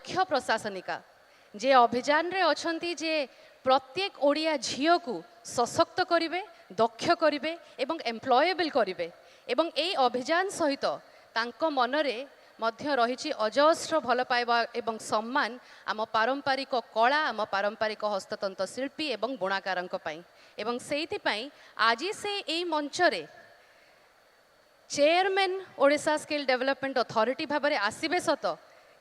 मुख्य प्रशासनिका जे अभियान रे अछंती जे प्रत्येक ओडिया झील को सशक्त करिवे दक्ष करिवे एवं एम्प्लॉयबल करिवे एवं एई अभियान सहित तांको मनरे मध्य रही अजस्र भल पाइबा एवं सम्मान आम पारंपरिक कला आम पारंपरिक हस्ततंत्र शिल्पी एवं बुणाकारंक पई एवं सेइथि पई आज से एई मंचरे chairman Odisha skill development authority भाबरे आसीबे सत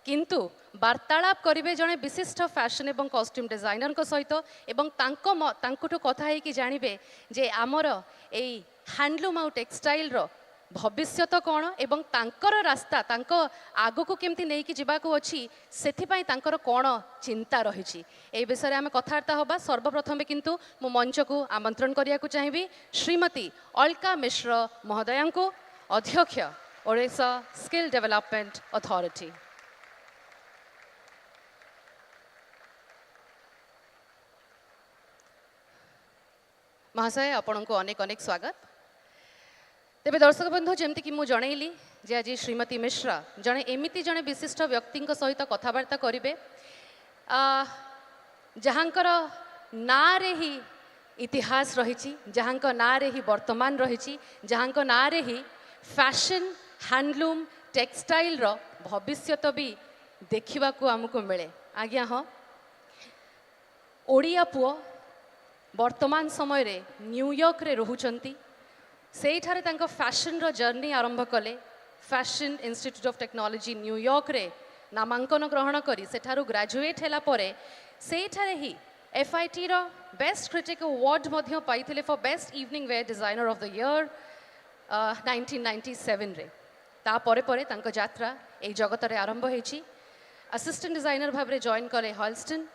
किंतु वार्तालाप करिवे जणे विशिष्ट फैशन एवं कॉस्ट्यूम डिजाइनर को सहित एवं तांकुठु कथा है कि जानिबे जे आमर एई हैंडलूम आउ टेक्सटाइल रो भविष्यत कौन एवं तांकर रास्ता तांको आगो को केमती नहीं कि जीवाको अछि सेथिपाई तांकर कौन चिंता रही ए विषय में आम कथबार्ता होबा सर्वप्रथमे किंतु मु मंच को आमंत्रण करिया को चाहिबी श्रीमती अलका मिश्र महोदया को अध्यक्ष ओडिशा स्किल डेवलपमेंट अथॉरिटी। महाशय आपण को अनेक अनेक स्वागत। तेबे दर्शक बंधु जमती कि मुझे जनइली जे आज श्रीमती मिश्रा जड़े एमती जड़े विशिष्ट व्यक्ति सहित कथबार्ता करेंगे जहाँकर ना रे ही इतिहास रही जहाँ ना रे ही वर्तमान रही जहाँ ना रे ही फैशन हैंडलूम टेक्सटाइल रो भविष्यत भी देखा आमको मिले। आज्ञा हाँ ओडिया पुओ वर्तमान समय रे न्यूयॉर्क रे रोहुचंती सेठारे तांको फैशन रो जर्नी आरंभ कले fashion institute of technology New York रे नामांकन ग्रहण करी सेठारु ग्रेजुएट हैला परे सेठारे ही एफआईटी रो बेस्ट क्रिटिक अवार्ड मध्य पाइथिले for best evening wear designer of the year 1997 रे ता परे परे तांको यात्रा ए जगत रे आरंभ हेछि। असिस्टेंट डिजाइनर भाबरे जॉइन कले हॉलस्टन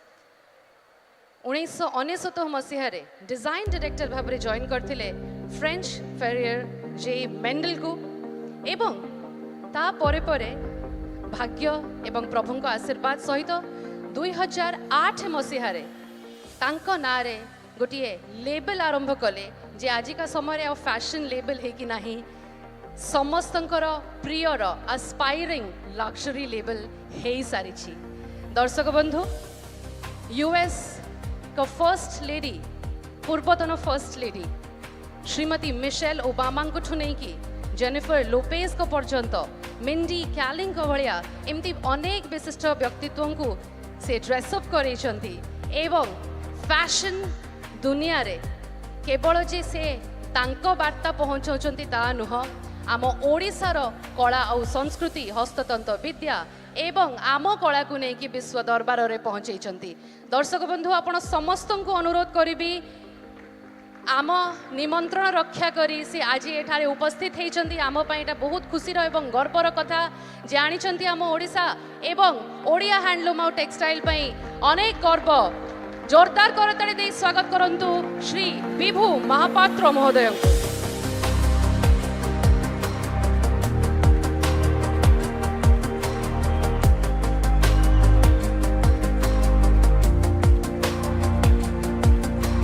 1969 मसीह डिजाइन डायरेक्टर भाबरे जॉइन करथिले फ्रेंच फेरियर जे मेंडल को एवं ता परे परे भाग्य एवं प्रभु को आशीर्वाद सहित 2008 मसीह तांको नारे गोटे लेबल आरंभ कले जे आजिका समय आ फैशन लेबल है कि नहीं समस्तंकर प्रियर एस्पायरिंग लग्जरी लेबल है सारी। दर्शक बंधु यूएस का फर्स्ट लेडी पूर्वतन first lady Shrimati Michelle Obama को नहीं कि जेनिफर लोपेज को पर्यंत मिंडी कैलिंग को भाया एमती अनेक विशिष्ट व्यक्तित्व को से ड्रेसअप करैछंती एवं फैशन दुनिया रे केवल जे से तांको वार्ता पहुंचाउछंती ता नुह आम ओडिशार कला और संस्कृति हस्ततंत्र विद्या एवं आम कला को लेकिन विश्व दरबार रे पहुंचाइछंती। दर्शक बंधु आपण समस्त को अनुरोध करी आम निमंत्रण रक्षा करी से आज एठारे उपस्थित होती आम पाइटा बहुत खुशी एवं गर्वर कथा जानी आम ओडिशा एवं ओडिया हैंडलूम और टेक्सटाइल पई अनेक गर्व जोरदार करताली दे स्वागत करंतु श्री विभू महापात्र महोदय।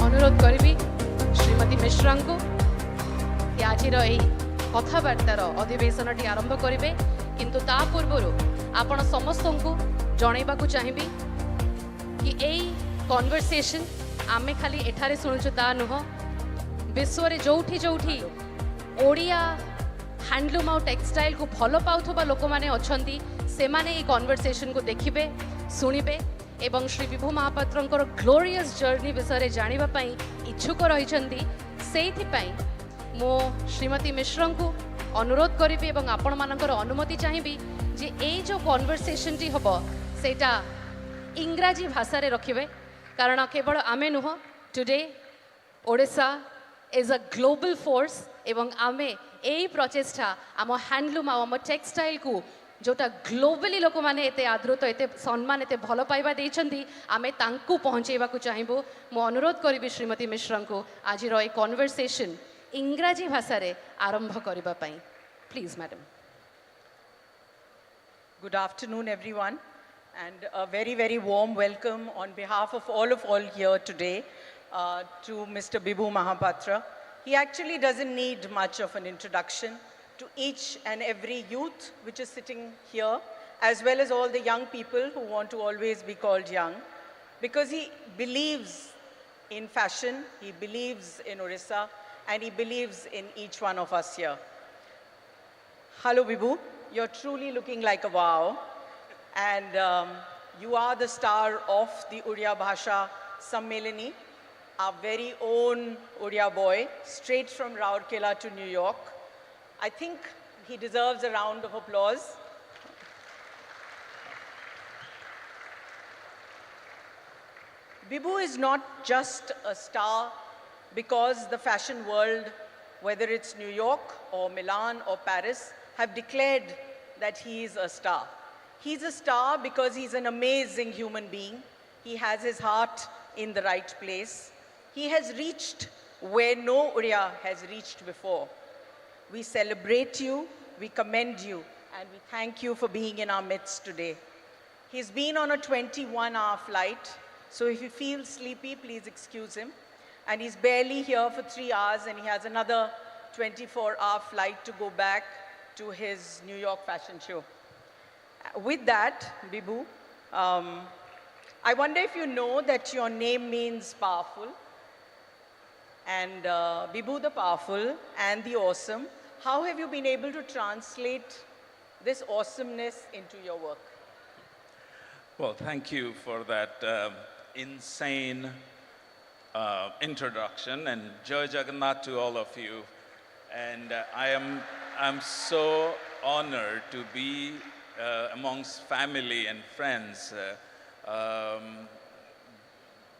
अनुरोध करी श्रीमती मिश्रा को आज कथबार्तार अधिवेशन टी आरंभ करेंगे किंतु ता पूर्व आपण समस्त को जनइबा चाहिए कि यही कन्वर्सेशन आमे खाली एठारे शुणुचु ता नुह विश्व रे जोठी जोठी ओडिया हैंडलूम और टेक्सटाइल को भल पाउथबा लोक माने अछंती से माने ई कन्वर्सेशन को देखिबे सुनिबे एवं श्री विभू महापात्रंकर ग्लोरियस जर्नी विषय जानिबा पई इच्छुक रहिछंती सेइथि पई मो श्रीमती मिश्र को अनुरोध करी एवं आपण मानकर अनुमति चाहिए जे ए जो कन्वर्सेशन टी हबो सेटा इंग्राजी भाषा रे रखिबे कारण केवल आमे नुह today Odisha is a global force एवं आमे एई प्रचेष्टा आम हैंडलूम आम टेक्सटाइल को जोटा ग्लोबली लोक मैंने एते आदृत एते सम्मान एते भल पाइबा देइछंती आमे तांकु पहुँचेबा को चाहिबो। मो अनुरोध करी श्रीमती मिश्रा को आज ए कन्वर्सेशन इंग्राजी भाषा रे आरंभ करबा पई please madam. Good afternoon everyone and a very very warm welcome on behalf of all here today to Mr. Bibhu Mahapatra. He actually doesn't need much of an introduction to each and every youth which is sitting here as well as all the young people who want to always be called young, because he believes in fashion, he believes in Orissa, and he believes in each one of us here. Hello, Bibu. You're truly looking like a wow. And you are the star of the Uriya Bhasha Sammelani, our very own Uriya boy, straight from Rourkela to New York. I think he deserves a round of applause. Bibu is not just a star because the fashion world, whether it's New York or Milan or Paris, have declared that he is a star. He's a star because he's an amazing human being. He has his heart in the right place. He has reached where no Uriya has reached before. We celebrate you, we commend you, and we thank you for being in our midst today. He's been on a 21-hour flight, so if you feel sleepy, please excuse him. And he's barely here for 3 hours, and he has another 24-hour flight to go back to his New York fashion show. With that, Bibu, I wonder if you know that your name means powerful. And Bibu the powerful and the awesome, how have you been able to translate this awesomeness into your work? Well, thank you for that insane introduction, and Jai Jagannath to all of you. And I'm so honored to be amongst family and friends.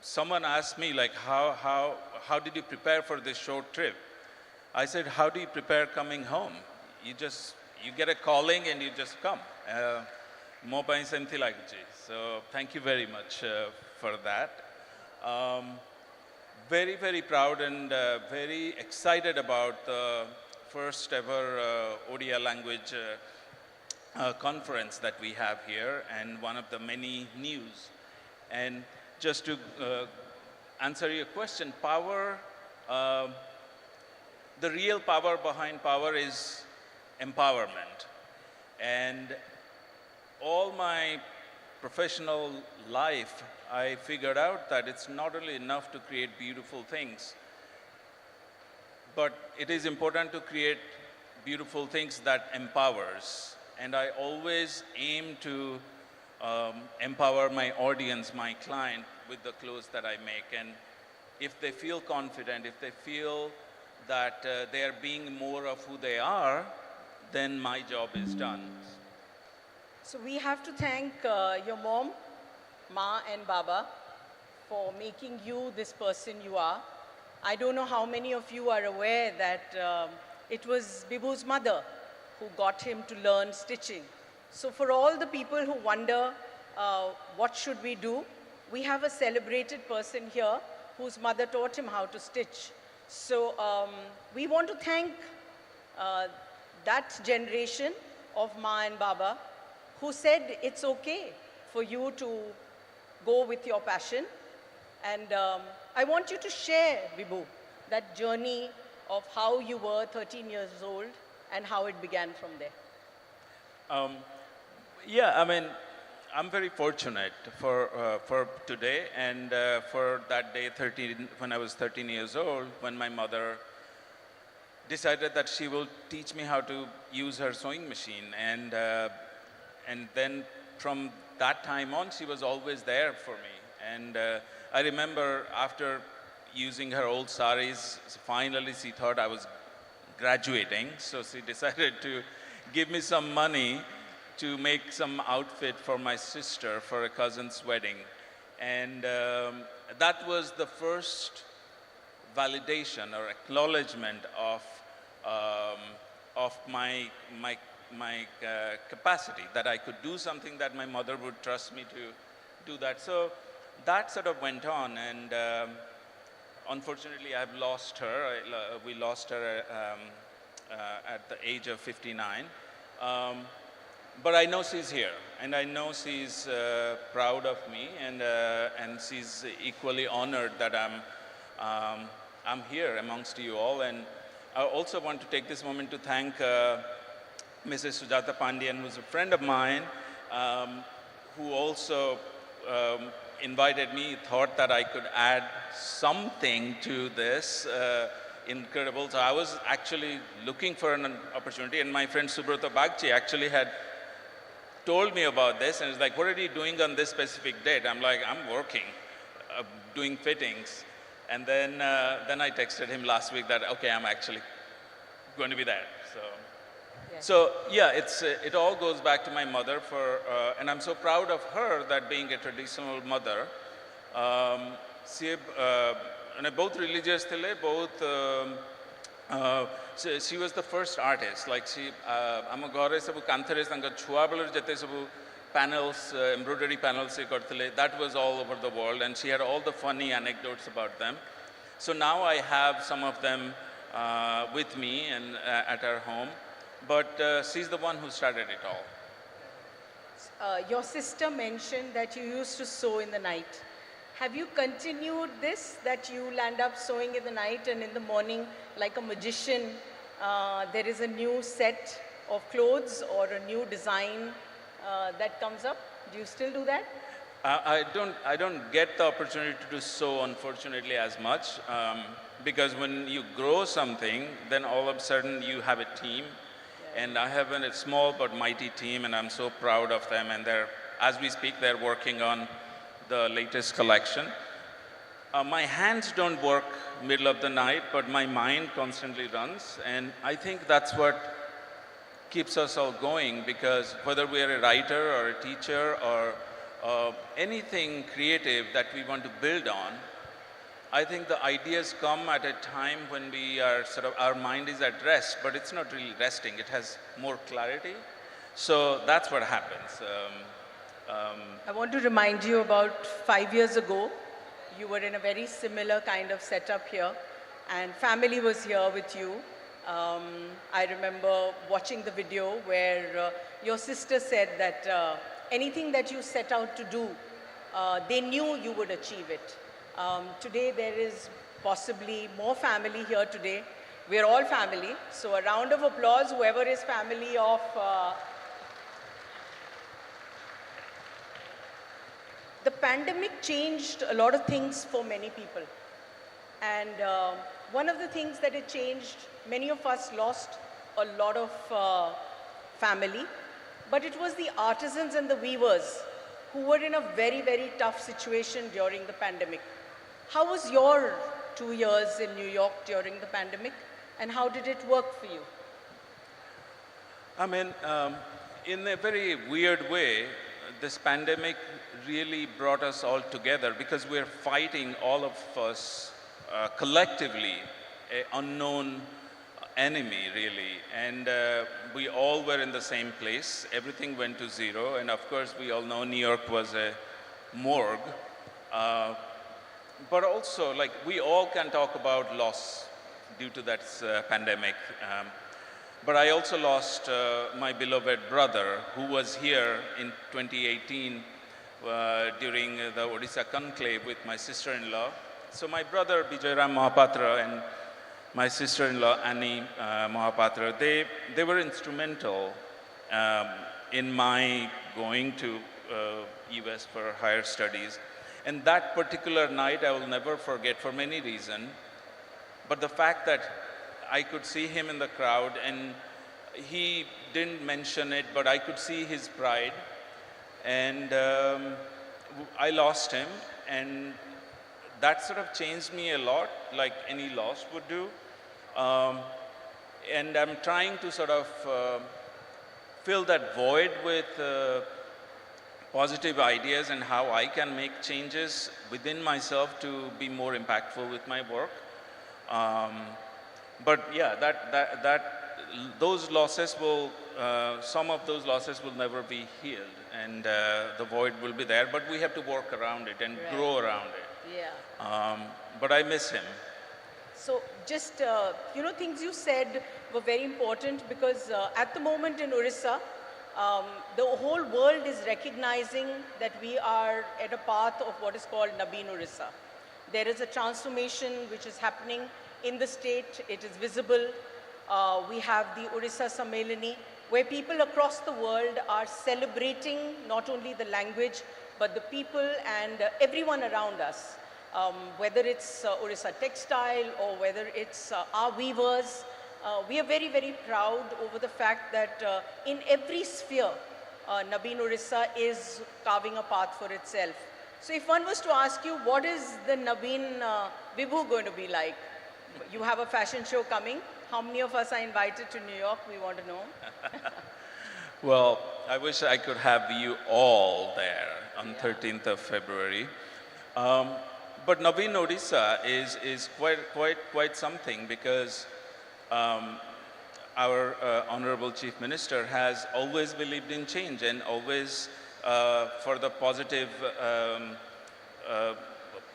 Someone asked me, like, how did you prepare for this short trip? I said, how do you prepare coming home? You get a calling and you just come. So thank you very much for that. Very, very proud and very excited about the first ever Odia language conference that we have here, and one of the many news. And just to answer your question, power, the real power behind power is empowerment. And all my professional life, I figured out that it's not only enough to create beautiful things, but it is important to create beautiful things that empowers. And I always aim to empower my audience, my client, with the clothes that I make. And if they feel confident, if they feel that they are being more of who they are, then my job is done. So we have to thank your mom, Ma and Baba, for making you this person you are. I don't know how many of you are aware that it was Bibu's mother who got him to learn stitching. So for all the people who wonder what should we do, we have a celebrated person here whose mother taught him how to stitch. So we want to thank that generation of Ma and Baba who said it's okay for you to go with your passion. And I want you to share, Bibu, that journey of how you were 13 years old and how it began from there. Yeah, I mean, I'm very fortunate for today and for that day, when I was 13 years old, when my mother decided that she will teach me how to use her sewing machine. And then from that time on, she was always there for me. And I remember after using her old saris, finally she thought I was graduating. So she decided to give me some money to make some outfit for my sister for a cousin's wedding. And that was the first validation or acknowledgement of my capacity, that I could do something, that my mother would trust me to do that. So that sort of went on, and unfortunately I've lost her. We lost her at the age of 59. But I know she's here, and I know she's proud of me, and she's equally honored that I'm here amongst you all. And I also want to take this moment to thank Mrs. Sujata Pandian, who's a friend of mine, um, who also invited me, thought that I could add something to this. Incredible. So I was actually looking for an opportunity, and my friend Subrata Bagchi actually had told me about this, and it's like, what are you doing on this specific date? I'm like, I'm working, doing fittings. And then I texted him last week that, okay, I'm actually going to be there. So yeah, it all goes back to my mother and I'm so proud of her that being a traditional mother, she both religious thile, both she was the first artist. Like she, am gore sabu kanthare sanga chua belar jete sabu panels, embroidery panels she karthile. That was all over the world, and she had all the funny anecdotes about them. So now I have some of them with me and at our home. But she's the one who started it all. Your sister mentioned that you used to sew in the night. Have you continued this, that you'll end up sewing in the night and in the morning, like a magician, there is a new set of clothes or a new design that comes up? Do you still do that? I don't get the opportunity to sew, unfortunately, as much. Because when you grow something, then all of a sudden you have a team. And I have a small but mighty team, and I'm so proud of them. And as we speak, they're working on the latest collection. My hands don't work middle of the night, but my mind constantly runs. And I think that's what keeps us all going, because whether we are a writer or a teacher or anything creative that we want to build on, I think the ideas come at a time when we are our mind is at rest, but it's not really resting. It has more clarity. So that's what happens. I want to remind you about 5 years ago, you were in a very similar kind of setup here, and family was here with you. I remember watching the video where your sister said that anything that you set out to do, they knew you would achieve it. Today there is possibly more family here today. We're all family. So a round of applause, whoever is family of... The pandemic changed a lot of things for many people. And one of the things that it changed, many of us lost a lot of family, but it was the artisans and the weavers who were in a very, very tough situation during the pandemic. How was your 2 years in New York during the pandemic, and how did it work for you? I mean, in a very weird way, this pandemic really brought us all together, because we're fighting, all of us, collectively, an unknown enemy, really. And we all were in the same place. Everything went to zero. And of course, we all know New York was a morgue. But also, like, we all can talk about loss due to that pandemic. But I also lost my beloved brother, who was here in 2018 during the Odisha conclave with my sister-in-law. So my brother, Bijayram Mohapatra, and my sister-in-law, Annie Mohapatra, they were instrumental in my going to US for higher studies. And that particular night I will never forget for many reasons. But the fact that I could see him in the crowd, and he didn't mention it, but I could see his pride. And I lost him, and that sort of changed me a lot, like any loss would do. And I'm trying to sort of fill that void with positive ideas and how I can make changes within myself to be more impactful with my work. But yeah, those losses will, some of those losses will never be healed, and the void will be there, but we have to work around it and grow around it. Yeah. But I miss him. So just, things you said were very important, because at the moment in Orissa, the whole world is recognizing that we are at a path of what is called Nabeen Orissa. There is a transformation which is happening in the state. It is visible. We have the Orissa Sammelani, where people across the world are celebrating not only the language, but the people and everyone around us. Whether it's Orissa Textile or whether it's our weavers, we are very, very proud over the fact that in every sphere, Naveen Orissa is carving a path for itself. So if one was to ask you, what is the Naveen Vibhu going to be like? You have a fashion show coming. How many of us are invited to New York? We want to know. Well, I wish I could have you all there on 13th of February. But Naveen Odisha is quite something, because our Honorable Chief Minister has always believed in change and always for the positive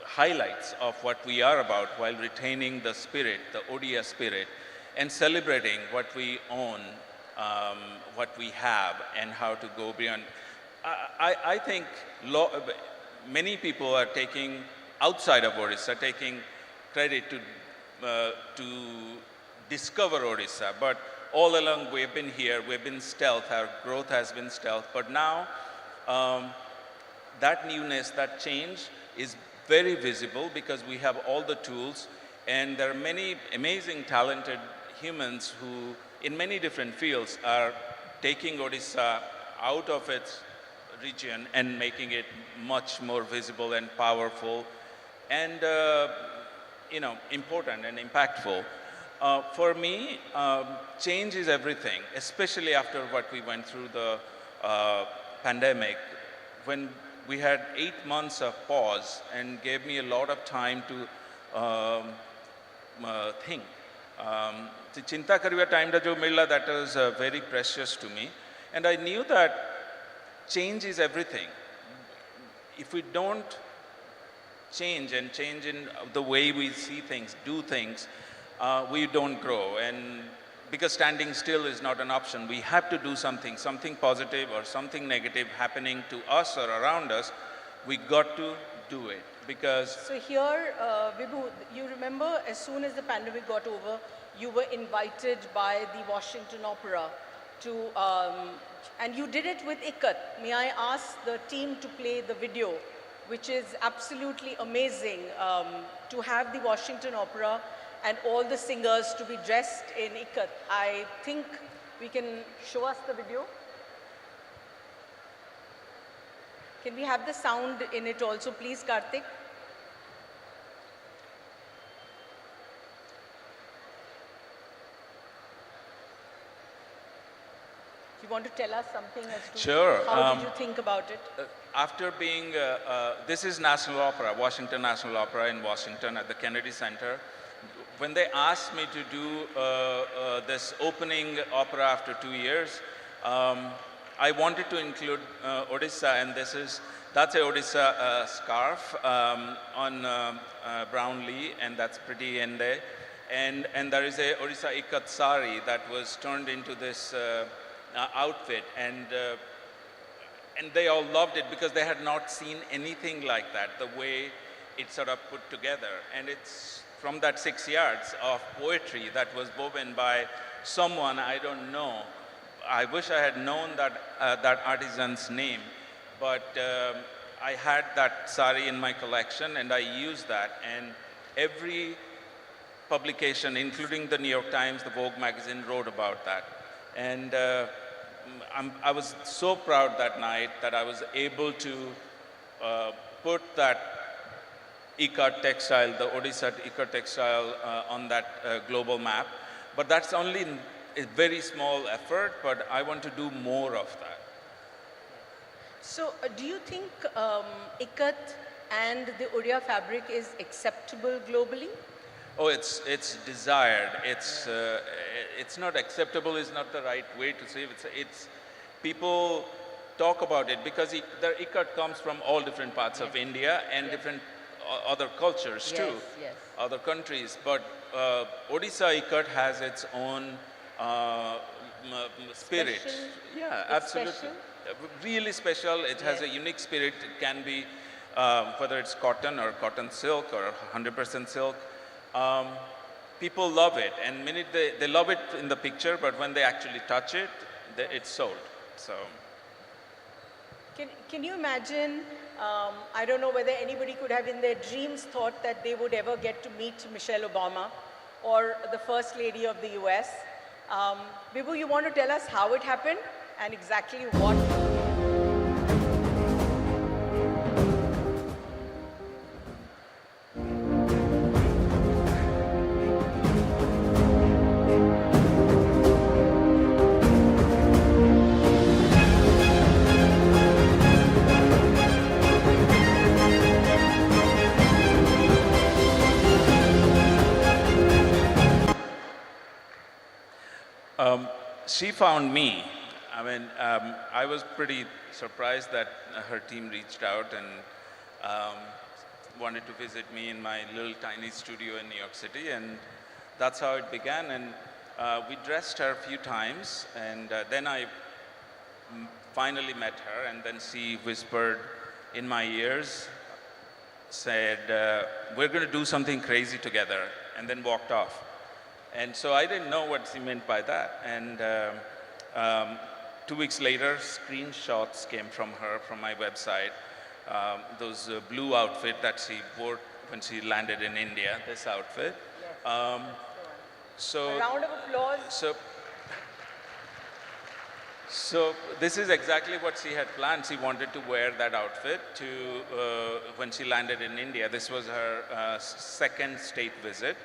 highlights of what we are about, while retaining the spirit, the Odia spirit, and celebrating what we own, what we have, and how to go beyond. I think many people are taking, outside of Odisha, taking credit to discover Odisha, but all along we've been here, we've been stealth, our growth has been stealth, but now that newness, that change is very visible, because we have all the tools, and there are many amazing, talented humans who, in many different fields, are taking Odisha out of its region and making it much more visible and powerful and important and impactful. For me, change is everything, especially after what we went through the pandemic, when we had 8 months of pause and gave me a lot of time to think. The chinta kariba time da jo mila, that was very precious to me. And I knew that change is everything. If we don't change and change in the way we see things, do things, we don't grow. And because standing still is not an option, we have to do something positive or something negative happening to us or around us. We got to do it, because... So here, Vibhu, you remember as soon as the pandemic got over, you were invited by the Washington Opera to, and you did it with Ikat. May I ask the team to play the video, which is absolutely amazing, to have the Washington Opera and all the singers to be dressed in Ikat. I think we can show us the video. Can we have the sound in it also, please, Karthik? You want to tell us something as to Sure. how did you think about it? After being, this is National Opera, Washington National Opera in Washington at the Kennedy Center. When they asked me to do this opening opera after 2 years, I wanted to include Odisha, and that's a Odisha scarf on brown Lee, and that's pretty ende. And there is a Odisha Ikat sari that was turned into this outfit, and they all loved it, because they had not seen anything like that, the way it's sort of put together. And it's from that 6 yards of poetry that was woven by someone I don't know. I wish I had known that artisan's name, but I had that sari in my collection, and I used that. And every publication, including the New York Times, the Vogue magazine, wrote about that. And I was so proud that night that I was able to put that Ikat textile, the Odisha Ikat textile on that global map. But that's only a very small effort, but I want to do more of that. So do you think Ikat and the Odia fabric is acceptable globally? Oh, it's desired. It's not acceptable is not the right way to say it. It's people talk about it because the Ikat comes from all different parts of India and different other cultures too, other countries. But Odisha Ikat has its own spirit. Special? Yeah, It's absolutely. special? Really special. It has a unique spirit. It can be whether it's cotton or cotton silk or 100% silk. People love it, and they love it in the picture, but when they actually touch it, it's sold. So. Can you imagine, I don't know whether anybody could have in their dreams thought that they would ever get to meet Michelle Obama or the First Lady of the US. Vibhu, you want to tell us how it happened and exactly what? She found me. I mean, I was pretty surprised that her team reached out and wanted to visit me in my little tiny studio in New York City, and that's how it began. And we dressed her a few times, and then I finally met her, and then she whispered in my ears, said, we're going to do something crazy together, and then walked off. And so I didn't know what she meant by that. And 2 weeks later, screenshots came from her, from my website, those blue outfit that she wore when she landed in India, this outfit. Yes. So, a round of applause. So this is exactly what she had planned. She wanted to wear that outfit to when she landed in India. This was her second state visit.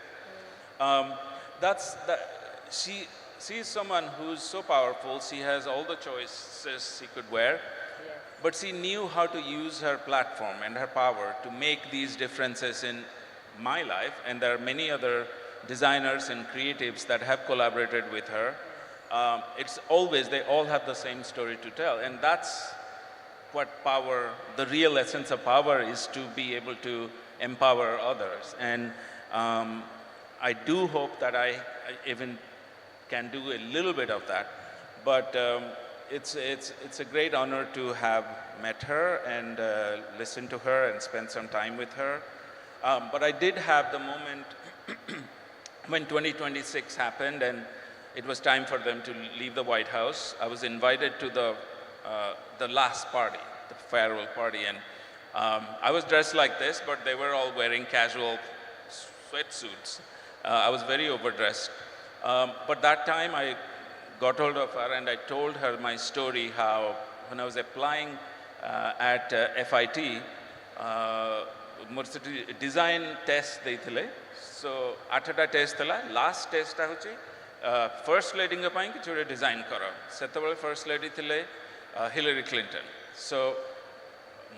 She is someone who's so powerful. She has all the choices she could wear, Yes. but she knew how to use her platform and her power to make these differences in my life. And there are many other designers and creatives that have collaborated with her. It's always, they all have the same story to tell. And that's what power, the real essence of power is, to be able to empower others. And I do hope that I even can do a little bit of that. But it's a great honor to have met her and listened to her and spent some time with her. But I did have the moment when 2026 happened and it was time for them to leave the White House. I was invited to the last party, the farewell party, and I was dressed like this, but they were all wearing casual sweatsuits. I was very overdressed. But that time I got hold of her and I told her my story, how when I was applying at FIT, design test ଦେଇଥିଲେ. So 8ଟା test ଥିଲା. Last test ଟା ହେଉଛି first lady ଙ୍କ ପାଇଁ କିଛି ଗୋଟେ design କର. ସେତେବେଳେ first lady ଥିଲେ Hillary Clinton. So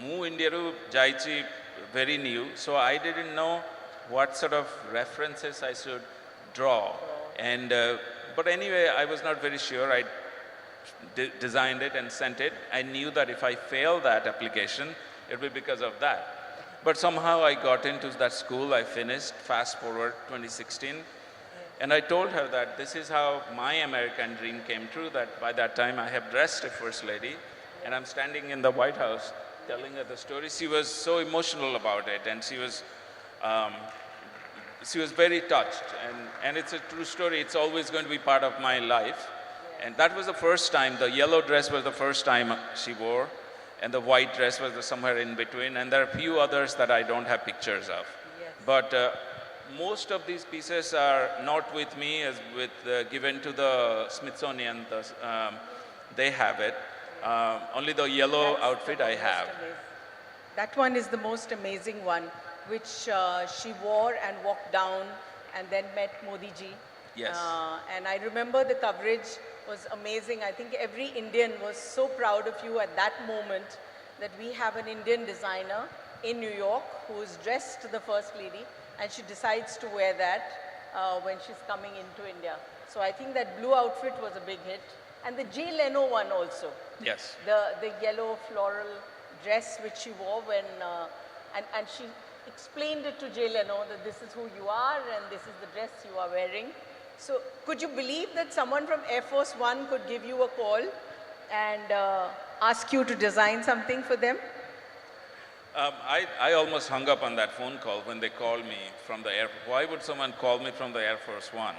ମୁଁ ଇଣ୍ଡିଆରୁ ଯାଇଛି very new, so I didn't know what sort of references I should draw. And but anyway, I was not very sure. I designed it and sent it. I knew that if I failed that application, it would be because of that. But somehow I got into that school. I finished. Fast forward 2016. And I told her that this is how my American dream came true, that by that time I have dressed a first lady and I'm standing in the White House telling her the story. She was so emotional about it, and she was very touched. And it's a true story. It's always going to be part of my life. And that was the first time. The yellow dress was the first time she wore, and the white dress was somewhere in between. And there are a few others that I don't have pictures of. Yes. But most of these pieces are not with me, as given to the Smithsonian. They have it. Only the yellow outfit I have. That one is the most amazing one, which she wore and walked down and then met Modi ji. Yes. And I remember the coverage was amazing. I think every Indian was so proud of you at that moment, that we have an Indian designer in New York who is dressed the first lady, and she decides to wear that when she's coming into India. So I think that blue outfit was a big hit. And the Jay Leno one also. Yes. The yellow floral dress which she wore when, and she explained it to Jay Leno that this is who you are and this is the dress you are wearing. So could you believe that someone from Air Force One could give you a call and ask you to design something for them? I almost hung up on that phone call when they called me from the air. Why would someone call me from the Air Force One?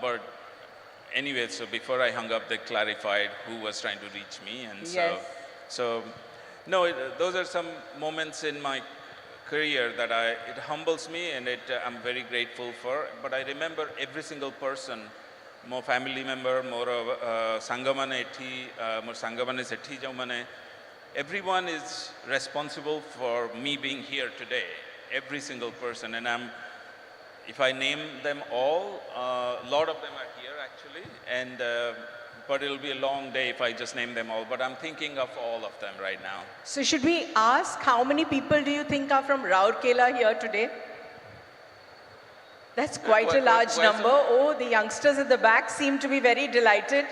But anyway, so before I hung up, they clarified who was trying to reach me, and Yes. so no, those are some moments in my career that it humbles me, and I'm very grateful for. But I remember every single person, more family member, more sangamane ethi, more sangamane sethi jaumane. Everyone is responsible for me being here today. Every single person, and if I name them all, a lot of them are here actually, and but it'll be a long day if I just name them all. But I'm thinking of all of them right now. So should we ask how many people do you think are from Rourkela here today? That's quite a large number. Oh, the youngsters at the back seem to be very delighted.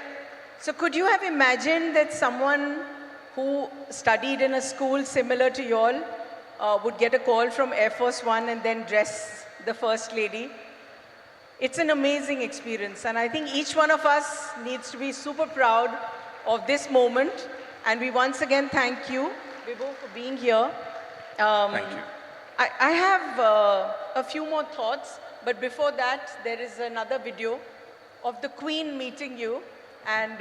So could you have imagined that someone who studied in a school similar to you all would get a call from Air Force One and then dress the First Lady? It's an amazing experience, and I think each one of us needs to be super proud of this moment. And we once again thank you, Vibhu, for being here. Thank you. I have a few more thoughts, but before that, there is another video of the Queen meeting you, and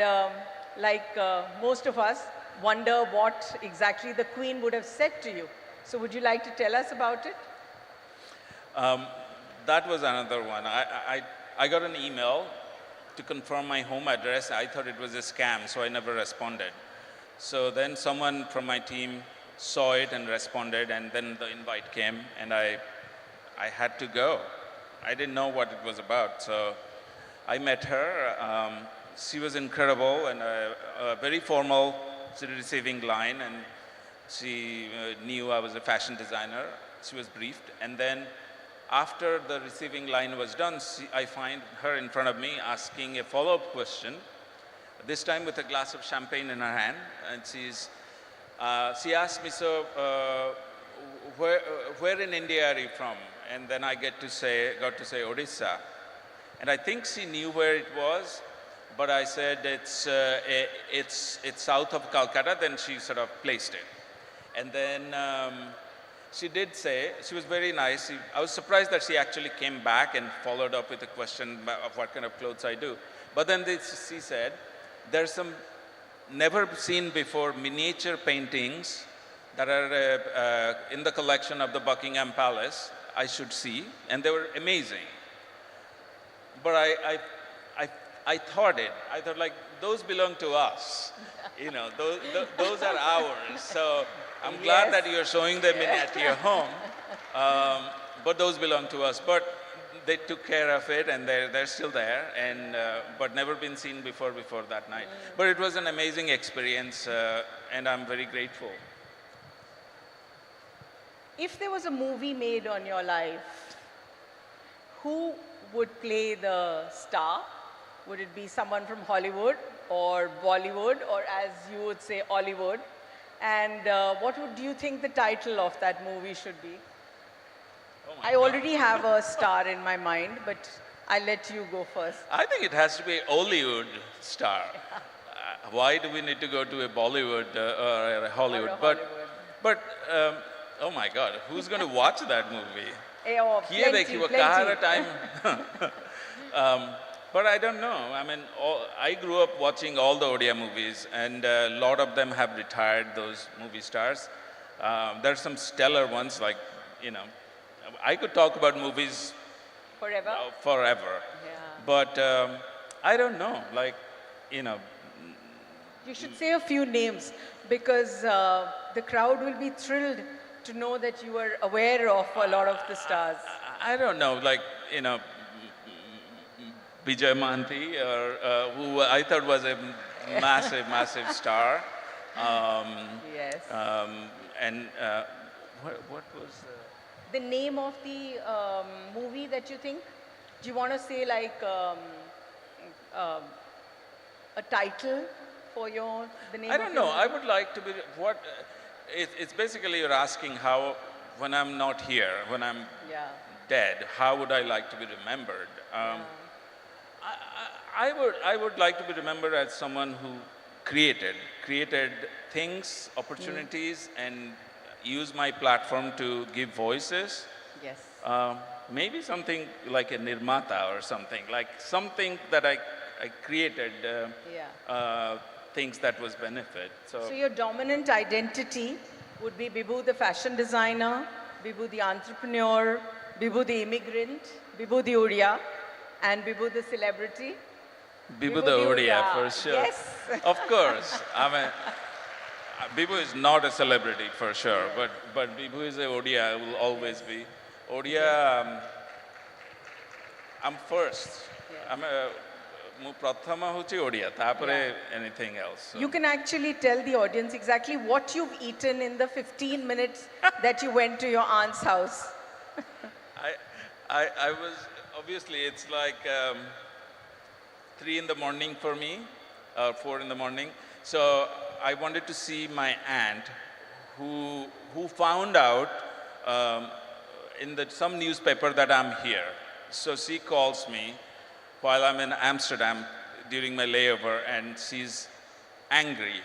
like most of us, wonder what exactly the Queen would have said to you. So would you like to tell us about it? That was another one. I got an email to confirm my home address. I thought it was a scam, so I never responded. So then someone from my team saw it and responded, and then the invite came, and I had to go. I didn't know what it was about, so I met her. She was incredible, and a very formal receiving line, and she knew I was a fashion designer. She was briefed, and then after the receiving line was done, I find her in front of me asking a follow-up question, this time with a glass of champagne in her hand, and she asked me, so where in India are you from? And then I got to say Odisha. And I think she knew where it was, but I said it's south of Calcutta. Then she sort of placed it. And then she did say, she was very nice. I was surprised that she actually came back and followed up with a question of what kind of clothes I do. But then she said, there's some never seen before miniature paintings that are in the collection of the Buckingham Palace. I should see, and they were amazing. But I thought like, those belong to us. You know, those are ours. So I'm glad that you're showing them at your home, but those belong to us. But they took care of it, and they're still there, and but never been seen before that night. But it was an amazing experience, and I'm very grateful. If there was a movie made on your life, who would play the star? Would it be someone from Hollywood or Bollywood, or as you would say, Hollywood? And what do you think the title of that movie should be? I already have a star in my mind, but I'll let you go first. I think it has to be a Hollywood star. Why do we need to go to a Bollywood or a Hollywood? But oh my God, who's going to watch that movie? Plenty. But I don't know. I mean, I grew up watching all the Odia movies, and a lot of them have retired, those movie stars. There's some stellar ones, like, you know, I could talk about movies Forever? Forever. Yeah. But I don't know, like, you know. You should say a few names, because the crowd will be thrilled to know that you are aware of a lot of the stars. I don't know, like, you know, Vijay Mahanti, or who I thought was a massive star. Yes. And what was The name of the movie that you think? Do you want to say like a title for the name? I don't know. I would like to be it's basically you're asking how, when I'm not here, when I'm dead, how would I like to be remembered? I would like to be remembered as someone who created things, opportunities, and use my platform to give voices. Yes. Maybe something like a nirmata or something, like something that I created Yeah. things that was benefit. So your dominant identity would be Bibhu the fashion designer, Bibhu the entrepreneur, Bibhu the immigrant, Bibhu the Odia, and Bibhu the celebrity. Bibu the Odia, for sure. Yes. Of course. I mean, Bibu is not a celebrity for sure, but Bibu is a Odia, will always be. Odia, I'm first. I'm a prathama hochi Odia, tapare anything else. So. You can actually tell the audience exactly what you've eaten in the 15 minutes that you went to your aunt's house. I was, obviously it's like 3 in the morning for me, 4 in the morning. So I wanted to see my aunt who found out in some newspaper that I'm here. So she calls me while I'm in Amsterdam during my layover and she's angry.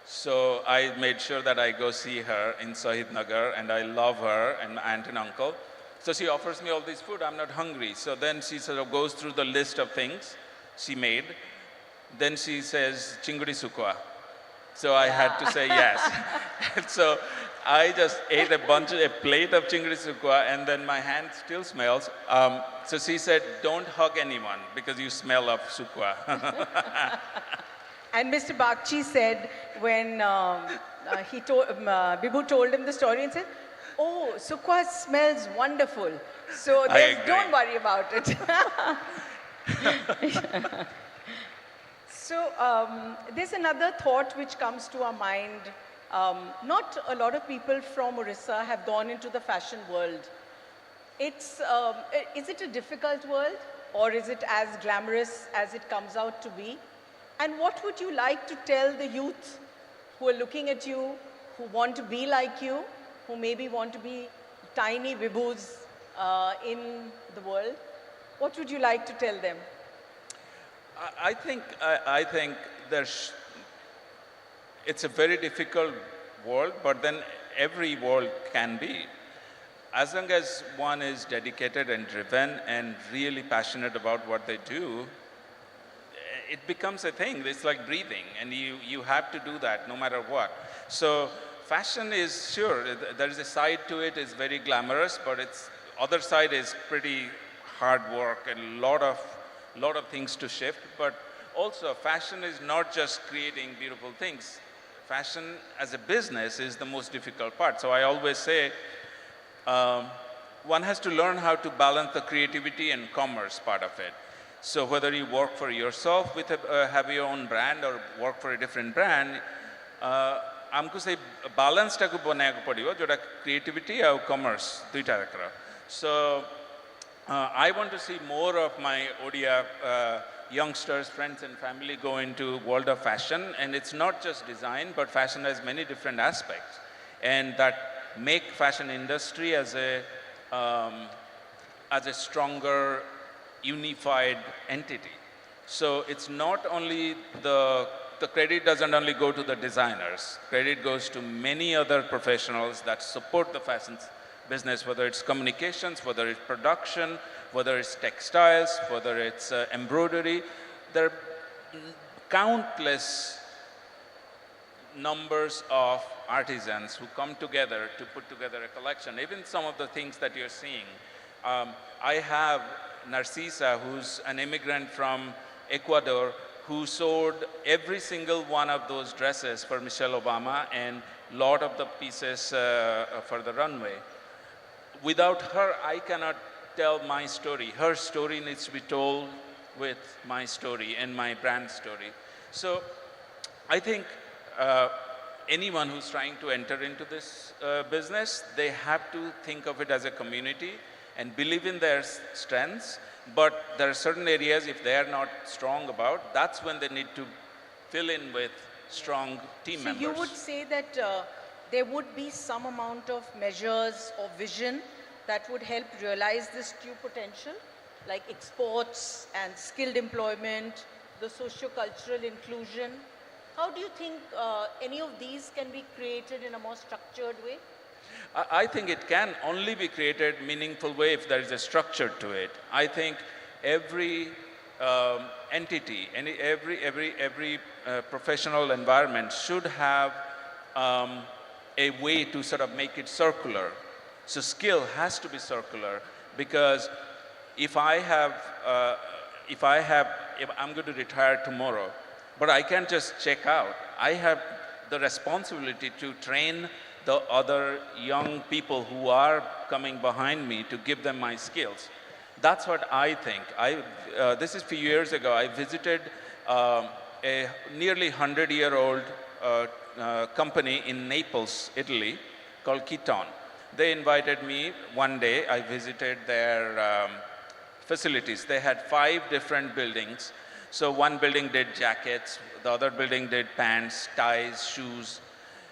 So I made sure that I go see her in Sahid Nagar and I love her and my aunt and uncle. So she offers me all this food, I'm not hungry. So then she sort of goes through the list of things she made. Then she says, Chingudi Sukwa. So I had to say yes. So I just ate a plate of Chingudi Sukwa and then my hand still smells. So she said, don't hug anyone because you smell of Sukwa. And Mr. Bagchi said when Bibhu told him the story and said, oh, Sukwa smells wonderful. So don't worry about it. So there's another thought which comes to our mind. Not a lot of people from Orissa have gone into the fashion world. Is it a difficult world or is it as glamorous as it comes out to be? And what would you like to tell the youth who are looking at you, who want to be like you, who maybe want to be tiny Vibhus in the world? What would you like to tell them? I think it's a very difficult world, but then every world can be. As long as one is dedicated and driven and really passionate about what they do, it becomes a thing. It's like breathing, and you have to do that no matter what. So fashion is, sure, there is a side to it, it's very glamorous, but its other side is pretty hard work and a lot of things to shift. But also fashion is not just creating beautiful things. Fashion as a business is the most difficult part. So I always say one has to learn how to balance the creativity and commerce part of it. So whether you work for yourself with have your own brand or work for a different brand, आमको से balance टाको बनाएको पड़ियो जोड़ा creativity और commerce दुईटा रखरा. So I want to see more of my Odia youngsters, friends and family go into world of fashion, and it's not just design, but fashion has many different aspects, and that make fashion industry as a stronger, unified entity. So it's not only the credit doesn't only go to the designers, credit goes to many other professionals that support the fashion business, whether it's communications, whether it's production, whether it's textiles, whether it's embroidery. There are countless numbers of artisans who come together to put together a collection. Even some of the things that you're seeing. I have Narcisa, who's an immigrant from Ecuador, who sewed every single one of those dresses for Michelle Obama and a lot of the pieces for the runway. Without her, I cannot tell my story. Her story needs to be told with my story and my brand story. So I think anyone who's trying to enter into this business, they have to think of it as a community and believe in their strengths. But there are certain areas, if they are not strong about, that's when they need to fill in with strong team members. So you would say that there would be some amount of measures or vision that would help realize this true potential, like exports and skilled employment, the socio-cultural inclusion. How do you think any of these can be created in a more structured way? I think it can only be created meaningful way if there is a structure to it. I think every entity, every professional environment should have a way to sort of make it circular. So skill has to be circular because if if I'm going to retire tomorrow, but I can't just check out. I have the responsibility to train the other young people who are coming behind me to give them my skills. That's what I think. This is a few years ago. I visited a nearly 100-year-old company in Naples, Italy, called Kiton. They invited me one day. I visited their facilities. They had 5 different buildings. So one building did jackets, the other building did pants, ties, shoes,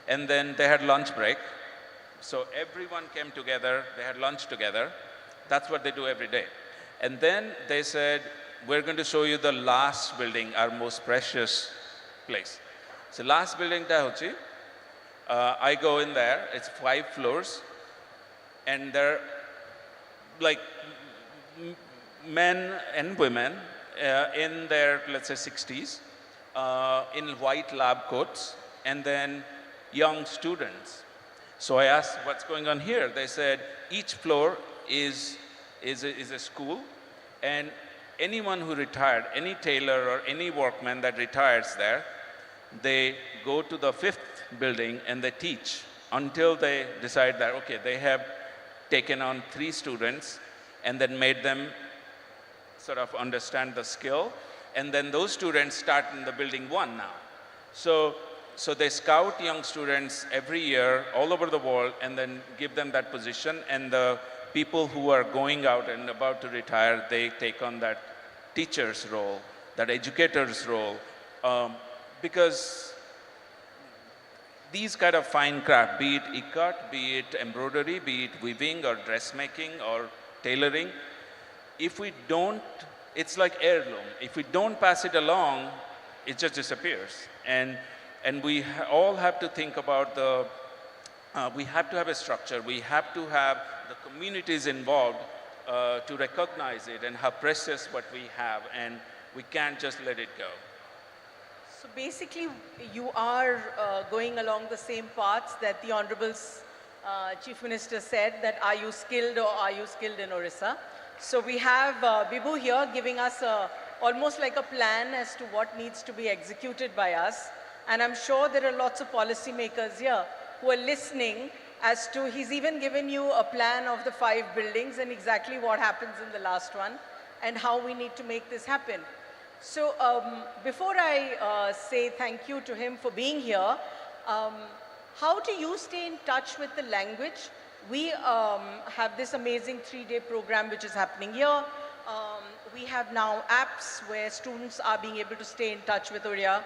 and then they had lunch break. So everyone came together, they had lunch together. That's what they do every day. And then they said, we're going to show you the last building, our most precious place. So last building ta hochi, I go in there, it's 5 floors, and they're like men and women in their, let's say, 60s, in white lab coats, and then young students. So I asked, what's going on here? They said, each floor is a school, and anyone who retired, any tailor or any workman that retires there, they go to the 5th building and they teach until they decide that, okay, they have taken on 3 students and then made them sort of understand the skill, and then those students start in the building 1 now. So they scout young students every year all over the world and then give them that position, and the people who are going out and about to retire, they take on that teacher's role, that educator's role, because these kind of fine craft, be it ikat, be it embroidery, be it weaving or dressmaking or tailoring, if we don't, it's like heirloom. If we don't pass it along, it just disappears. And we all have to think about we have to have a structure. We have to have the communities involved to recognize it and how precious what we have, and we can't just let it go. So basically, you are going along the same paths that the Honorable Chief Minister said, that are you skilled or are you skilled in Orissa? So we have Bibu here giving us almost like a plan as to what needs to be executed by us. And I'm sure there are lots of policymakers here who are listening as to, he's even given you a plan of the 5 buildings and exactly what happens in the last one and how we need to make this happen. So before I say thank you to him for being here, how do you stay in touch with the language? We have this amazing 3-day program which is happening here. We have now apps where students are being able to stay in touch with Oriya,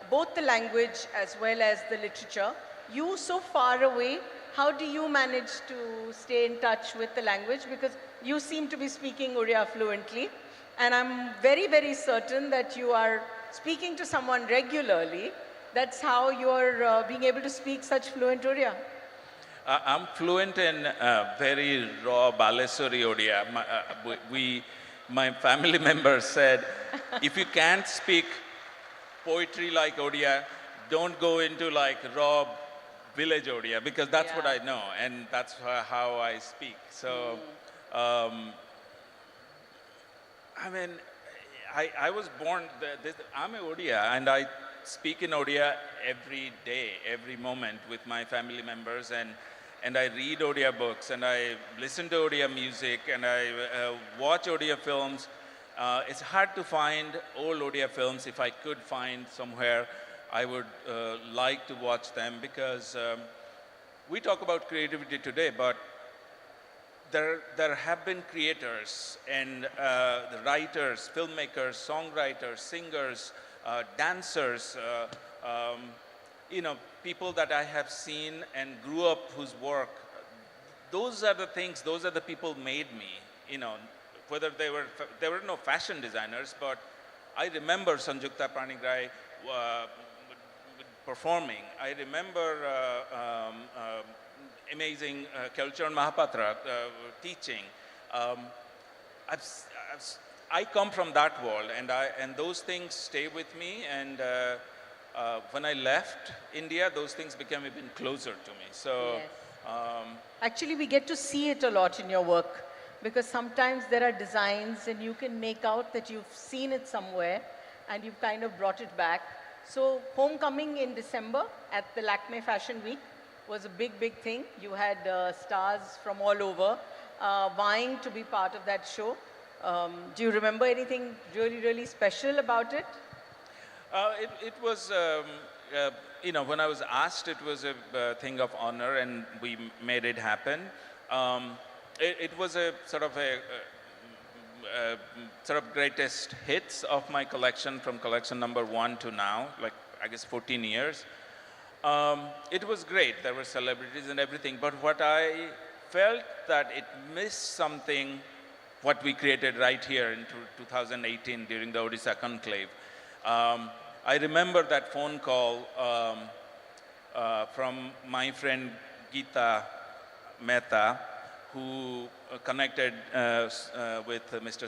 both the language as well as the literature. You so far away, how do you manage to stay in touch with the language? Because you seem to be speaking Oriya fluently. And I'm very, very certain that you are speaking to someone regularly. That's how you're being able to speak such fluent Oriya. I'm fluent in very raw Baleswari Odia. My family members said, if you can't speak poetry like Odia, don't go into like raw village Odia, because that's what I know, and that's how I speak. So, I mean, I was born, I'm a Odia, and I speak in Odia every day, every moment with my family members, and I read Odia books, and I listen to Odia music, and I watch Odia films. It's hard to find old Odia films. If I could find somewhere, I would like to watch them, because we talk about creativity today, but there have been creators and the writers, filmmakers, songwriters, singers, dancers, you know, people that I have seen and grew up whose work, those are the things, those are the people made me, you know, whether there were no fashion designers, but I remember Sanjukta Pranigrai performing. I remember amazing Kelcharan Mahapatra teaching. I've I come from that world, and those things stay with me. And when I left India, those things became even closer to me. So, Yes. um, Actually, we get to see it a lot in your work because sometimes there are designs and you can make out that you've seen it somewhere and you've kind of brought it back. So, homecoming in December at the Lakme Fashion Week was a big, big thing. You had stars from all over vying to be part of that show. Do you remember anything really, really special about it? it was, when I was asked, it was a thing of honor, and we made it happen. It was a sort of greatest hits of my collection from collection number 1 to now, like I guess 14 years. It was great. There were celebrities and everything, but what I felt that it missed something, what we created right here in 2018 during the Odisha conclave. I remember that phone call from my friend Geeta Mehta, who connected with Mr.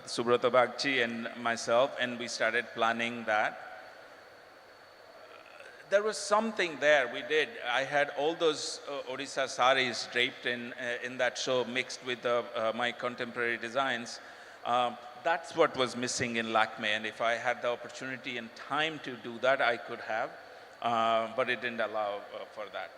Subrata Bagchi and myself, and we started planning that. There was something there we did. I had all those Odisha saris draped in that show, mixed with my contemporary designs. That's what was missing in Lakme, and if I had the opportunity and time to do that, I could have, but it didn't allow for that.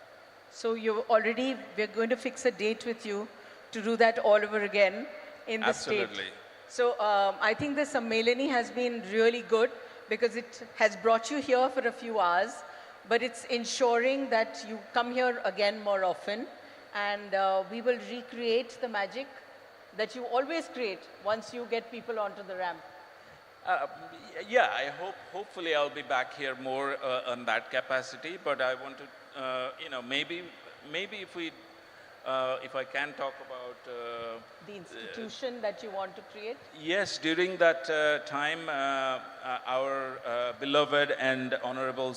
So we're going to fix a date with you to do that all over again in the state. Absolutely. So I think the Sammelani has been really good because it has brought you here for a few hours, but it's ensuring that you come here again more often, and we will recreate the magic that you always create once you get people onto the ramp. Yeah, hopefully I'll be back here more on that capacity, but I want to, maybe if I can talk about. The institution that you want to create? Yes, during that time, our beloved and honorable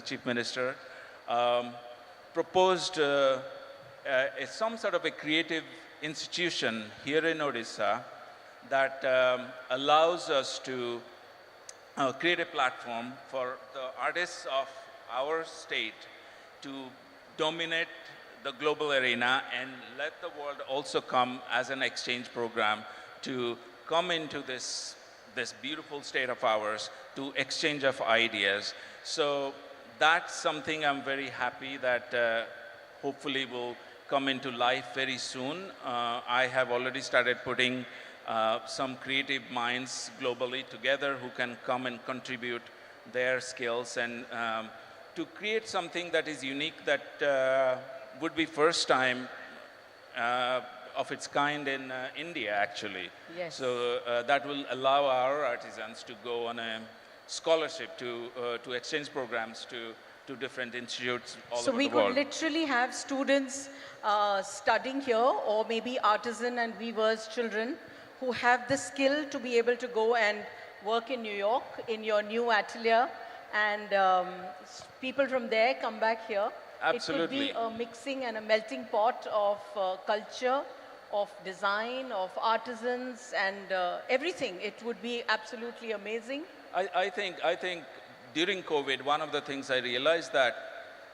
Chief Minister proposed some sort of a creative institution here in Odisha that allows us to create a platform for the artists of our state to dominate the global arena and let the world also come as an exchange program to come into this beautiful state of ours to exchange of ideas. So that's something I'm very happy that hopefully will come into life very soon. I have already started putting some creative minds globally together who can come and contribute their skills and to create something that is unique, that would be first time of its kind in India, actually. Yes. So that will allow our artisans to go on a scholarship to exchange programs to different institutes all So over we the world. could literally have students studying here, or maybe artisan and weavers children who have the skill to be able to go and work in New York in your new atelier, and people from there come back here. Absolutely. It could be a mixing and a melting pot of culture, of design, of artisans, and everything. It would be absolutely amazing. I think during COVID, one of the things I realized that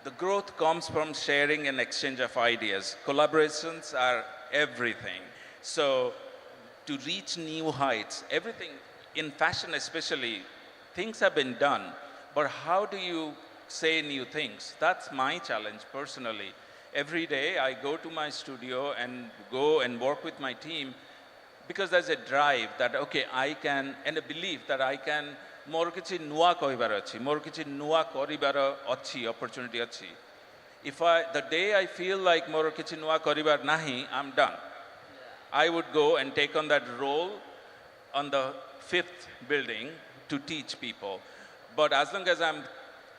the growth comes from sharing and exchange of ideas. Collaborations are everything. So to reach new heights, everything in fashion especially, things have been done, but how do you say new things? That's my challenge personally. Every day I go to my studio and go and work with my team because there's a drive that, okay, I can, and a belief that I can, ମୋର କିଛି ନୂଆ କହିବାର ଅଛି, ମୋର କିଛି ନୂଆ କରିବାର ଅଛି, opportunity ଅଛି. The day I feel like ମୋର କିଛି ନୂଆ କରିବାର ନାହିଁ, I'm done. I would go and take on that role on the 5th building to teach people. But as long as I'm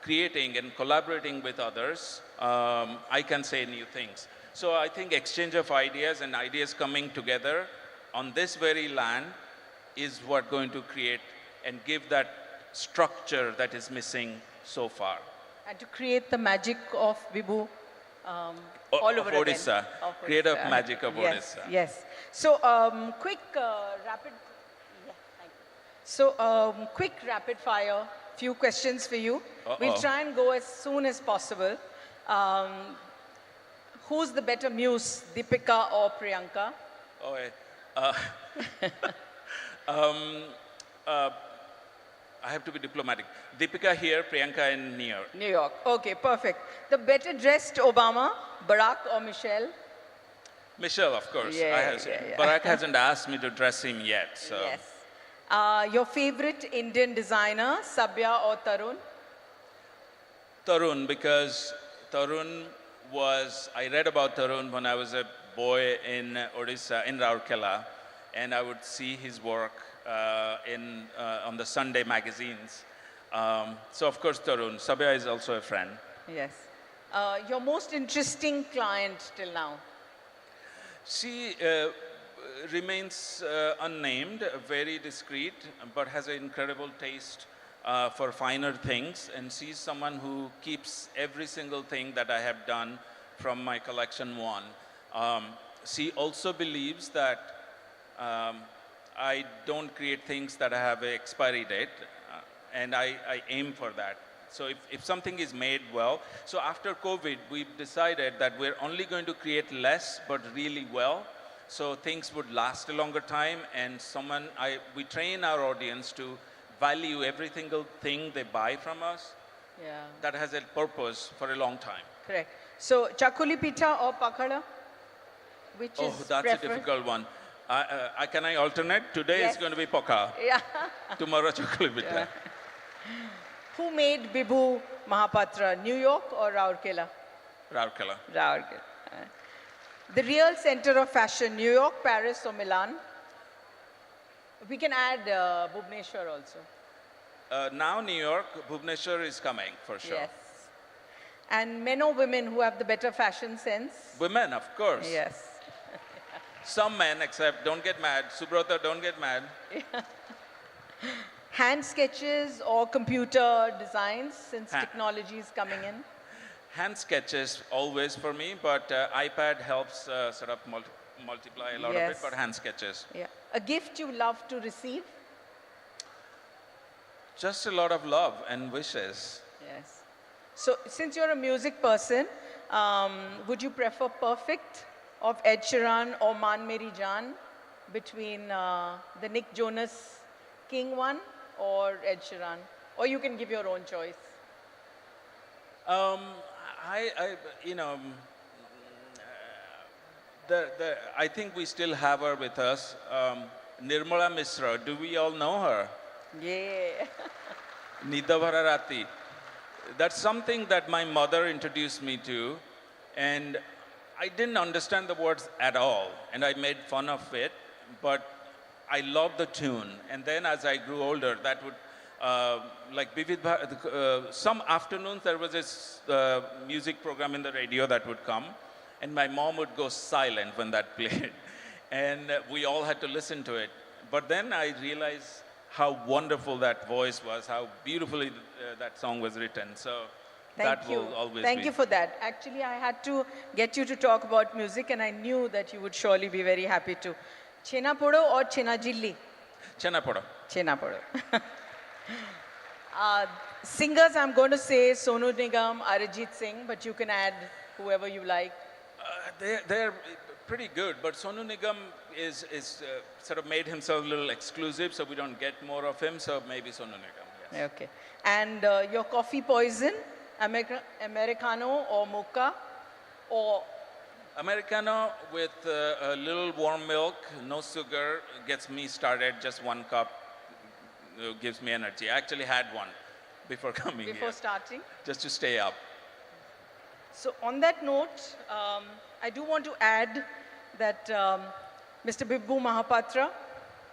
creating and collaborating with others, I can say new things. So I think exchange of ideas and ideas coming together on this very land is what going to create and give that structure that is missing so far. And to create the magic of Vibhu all over Of again. Odisha. Of Creative Odisha. magic of Yes, Odisha. yes. So, quick, rapid, yeah, thank you. So, quick rapid fire, few questions for you. We'll Uh-oh. try and go as soon as possible. Um, who's the better muse, Deepika or Priyanka? Oh, uh, um, uh, I have to be diplomatic. Deepika here, Priyanka in New York. New York. Okay, perfect. The better dressed Obama, Barack or Michelle? Michelle, of course. Yeah, yeah. Barack hasn't asked me to dress him yet, so. Yes. Your favorite Indian designer, Sabya or Tarun? Tarun, because Tarun I read about Tarun when I was a boy in Odisha, in Rourkela, and I would see his work on the Sunday magazines. So of course Tarun. Sabya is also a friend. Yes. Your most interesting client till now? She remains unnamed, very discreet, but has an incredible taste for finer things, and she's someone who keeps every single thing that I have done from my collection one. She also believes that I don't create things that have an expiry date, and I aim for that. So if something is made well, so after COVID, we've decided that we're only going to create less, but really well. So things would last a longer time, and we train our audience to value every single thing they buy from us Yeah. that has a purpose for a long time. Correct. So, chakuli pita or pakhada? Which Oh, is that's preferred? a difficult one. Can I alternate? Today Yes. it's going to be Poka, Yeah. tomorrow Chocolate. Yeah. Who made Bibhu Mahapatra, New York or Rourkela? Rourkela. Rourkela. The real center of fashion, New York, Paris or Milan? We can add Bhubaneswar also. Now New York, Bhubaneswar is coming for sure. Yes. And men or women who have the better fashion sense? Women, of course. Yes. Some men, except don't get mad. Subrata, don't get mad. Hand sketches or computer designs, since technology is coming in? Hand sketches always for me, but iPad helps sort of multiply a lot of it, Yes. but hand sketches. Yeah. A gift you love to receive? Just a lot of love and wishes. Yes. So, since you're a music person, would you prefer Perfect of Ed Sheeran or Man Meri Jaan between the Nick Jonas King one or Ed Sheeran? Or you can give your own choice. I think we still have her with us. Nirmala Misra, do we all know her? Yeah. Nida Bhara Rati. That's something that my mother introduced me to, and I didn't understand the words at all, and I made fun of it, but I loved the tune. And then as I grew older, that would, like some afternoons there was this music program in the radio that would come, and my mom would go silent when that played. And we all had to listen to it. But then I realized how wonderful that voice was, how beautifully that song was written. So that will always Thank be. you for that. Actually, I had to get you to talk about music, and I knew that you would surely be very happy to. Chena Podo or Chena Jilli? Chenapoda. Chena Podo. Singers, I'm going to say Sonu Nigam, Arijit Singh, but you can add whoever you like. They're pretty good, but Sonu Nigam is sort of made himself a little exclusive, so we don't get more of him, so maybe Sonu Nigam, yes. Okay. And your coffee poison, Americano or mocha, or Americano with a little warm milk, no sugar, gets me started. Just 1 cup gives me energy. I actually had one before coming before here, starting? just to stay up. So on that note, I do want to add that Mr. Bibhu Mahapatra,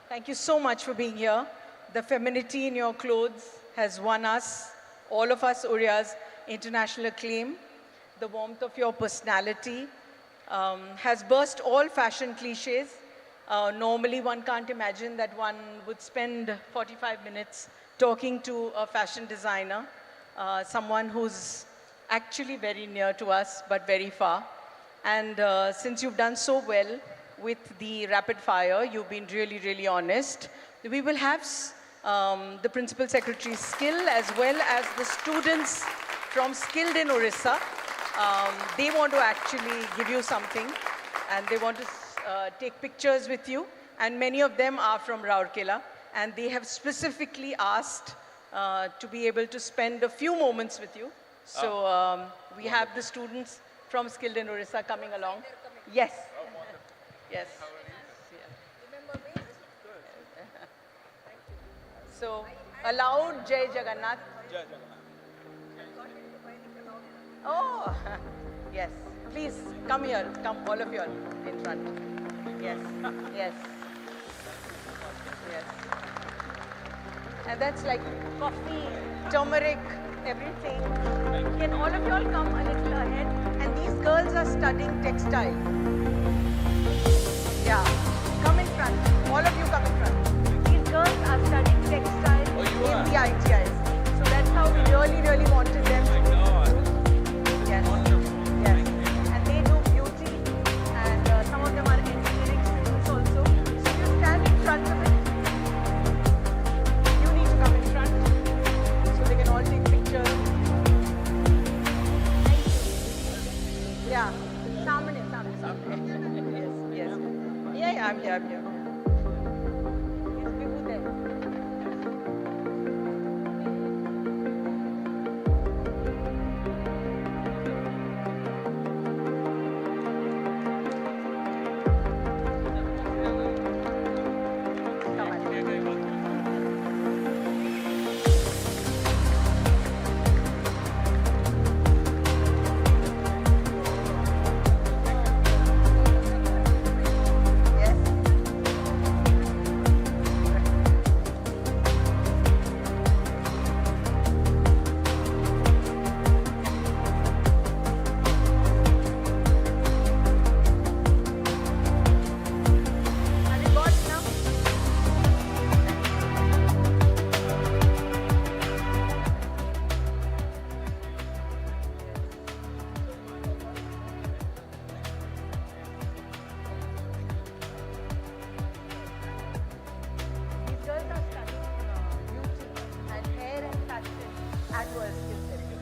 thank you so much for being here. The femininity in your clothes has won us, all of us Uriyas, international acclaim. The warmth of your personality has burst all fashion cliches. Normally one can't imagine that one would spend 45 minutes talking to a fashion designer, someone who's actually very near to us, but very far. And since you've done so well with the rapid fire, you've been really, really honest. We will have the Principal Secretary's skill as well as the students from Skilled in Orissa. They want to actually give you something and they want to take pictures with you. And many of them are from Rourkela. And they have specifically asked to be able to spend a few moments with you. So we have the students from Skilled in Orissa coming along. Yes. Yes. Remember me? So, a loud Jai Jagannath. Jai Jagannath. Oh, yes. Please come here. Come, all of you are in front. Yes. Yes. Yes. And that's like coffee, turmeric, everything. Can all of you all come a little ahead? And these girls are studying textile. Yeah. Come in front. All of you come in front. These girls are studying textile in the ITIs. So that's how we really, really wanted them to do. Yes. Yes. And they do beauty. And some of them are engineering students also. So you stand in front of it. You need to come in front. So they can all take pictures. Thank you. Yeah. Samane. Yes. Yes. Yeah, I'm here. Is Vibhu there? Come on. Yes. Have you got now? These girls are studying beauty and hair and fashion at World Skills Center.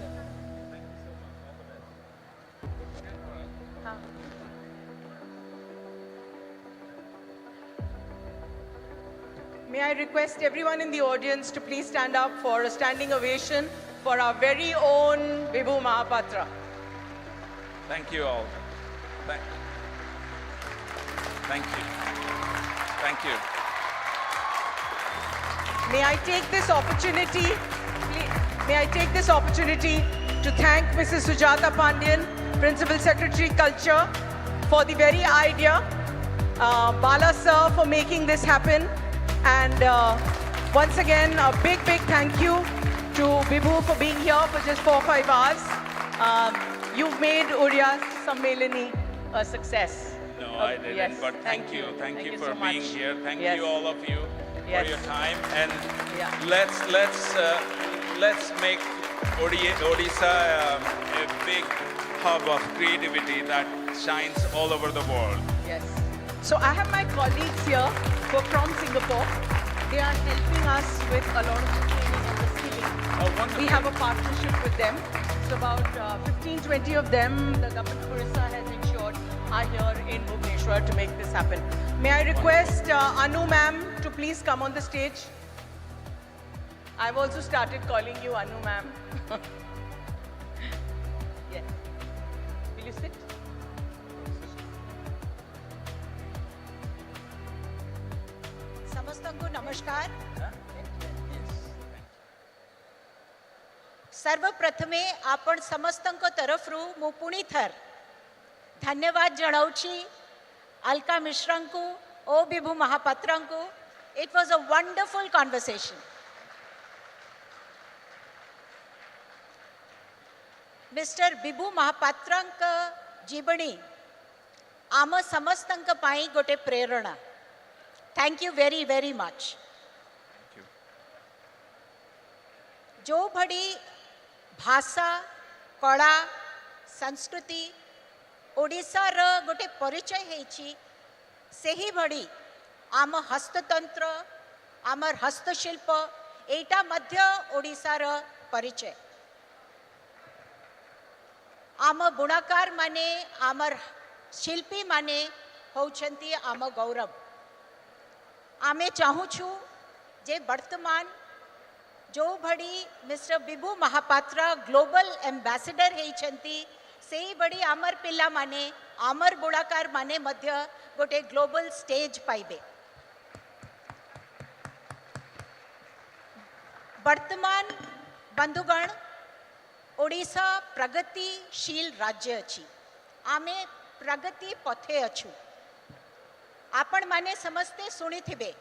Huh. May I request everyone in the audience to please stand up for a standing ovation for our very own Vibhu Mahapatra. Thank you all. Thank you. Thank you. May I take this opportunity to thank Mrs. Sujata Pandian, Principal Secretary Culture, for the very idea, Bala sir for making this happen, and once again a big thank you to Vibhu for being here for just 4 or 5 hours. You've made Uriya Sammelani a success. No, I didn't. Yes, But thank you. Thank you for so being much. here. Thank Yes. you all of you Yes. for your time. And Yeah. let's make Odisha a big hub of creativity that shines all over the world. Yes. So I have my colleagues here who are from Singapore. They are helping us with a lot of the training and the skilling. Oh, wonderful. We have a partnership with them. So about 15-20 of them, the government of Orissa has ensured are here in Bhubaneswar to make this happen. May I request Anu ma'am to please come on the stage? I've also started calling you Anu ma'am. Yes. Will you sit? ସମସ୍ତଙ୍କୁ ନମସ୍କାର ସର୍ବପ୍ରଥମେ ଆପଣ ସମସ୍ତଙ୍କ ତରଫରୁ ମୁଁ ପୁଣି ଥର ଧନ୍ୟବାଦ ଜଣାଉଛି ଅଲକା ମିଶ୍ରଙ୍କୁ ଓ ବିଭୁ ମହାପାତ୍ରଙ୍କୁ It was a wonderful conversation. Mr. Bibhu Mahapatranka Jibani आम समस्तंक पाई गोटे प्रेरणा. Thank you very very much. जो भड़ी भाषा कला संस्कृति ओडिशार गोटे परिचय हेछि सेही भड़ी आम हस्ततंत्र आमर हस्तशिल्प एटा मध्य ओडिशार परिचय आम बुणाकार माने आमर शिल्पी माने होउछंती आम गौरव आमे चाहूछु जे वर्तमान जो भड़ी मिस्टर विभु महापात्र ग्लोबल एम्बेसेडर हेइछंती सेही बड़ी आमर पिल्ला माने आमर बुणाकार माने मध्य गोटे ग्लोबल स्टेज पाइबे। वर्तमान बंधुगण ओडिशा प्रगतिशील राज्य अछि आमे प्रगति पथे अछु आपण माने समस्ते सुनी थिबे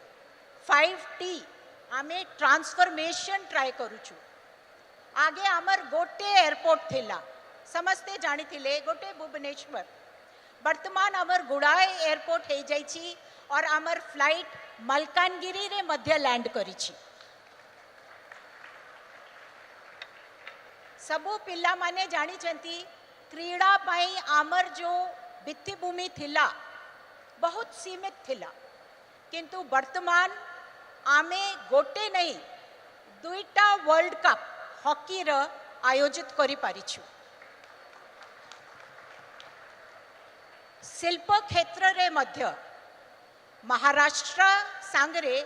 5T आमे ट्रांसफॉर्मेशन ट्राई करूछु आगे आमर गोटे एयरपोर्ट थिला समस्ते जानी थिले गोटे भुवनेश्वर वर्तमान आमर गुड़ाए एयरपोर्ट हे जाइछि और आमर फ्लाइट मलकानगिरी रे मध्य लैंड करिछि सबु पिल्ला माने जानी चंती क्रीड़ा पाई आमर जो भित्तिभूमि थिला बहुत सीमित थिला किंतु वर्तमान आमे गोटे नहीं दुईटा वर्ल्ड कप हॉकी र आयोजित करि पारिछु शिल्प क्षेत्र रे मध्य महाराष्ट्र सांगरे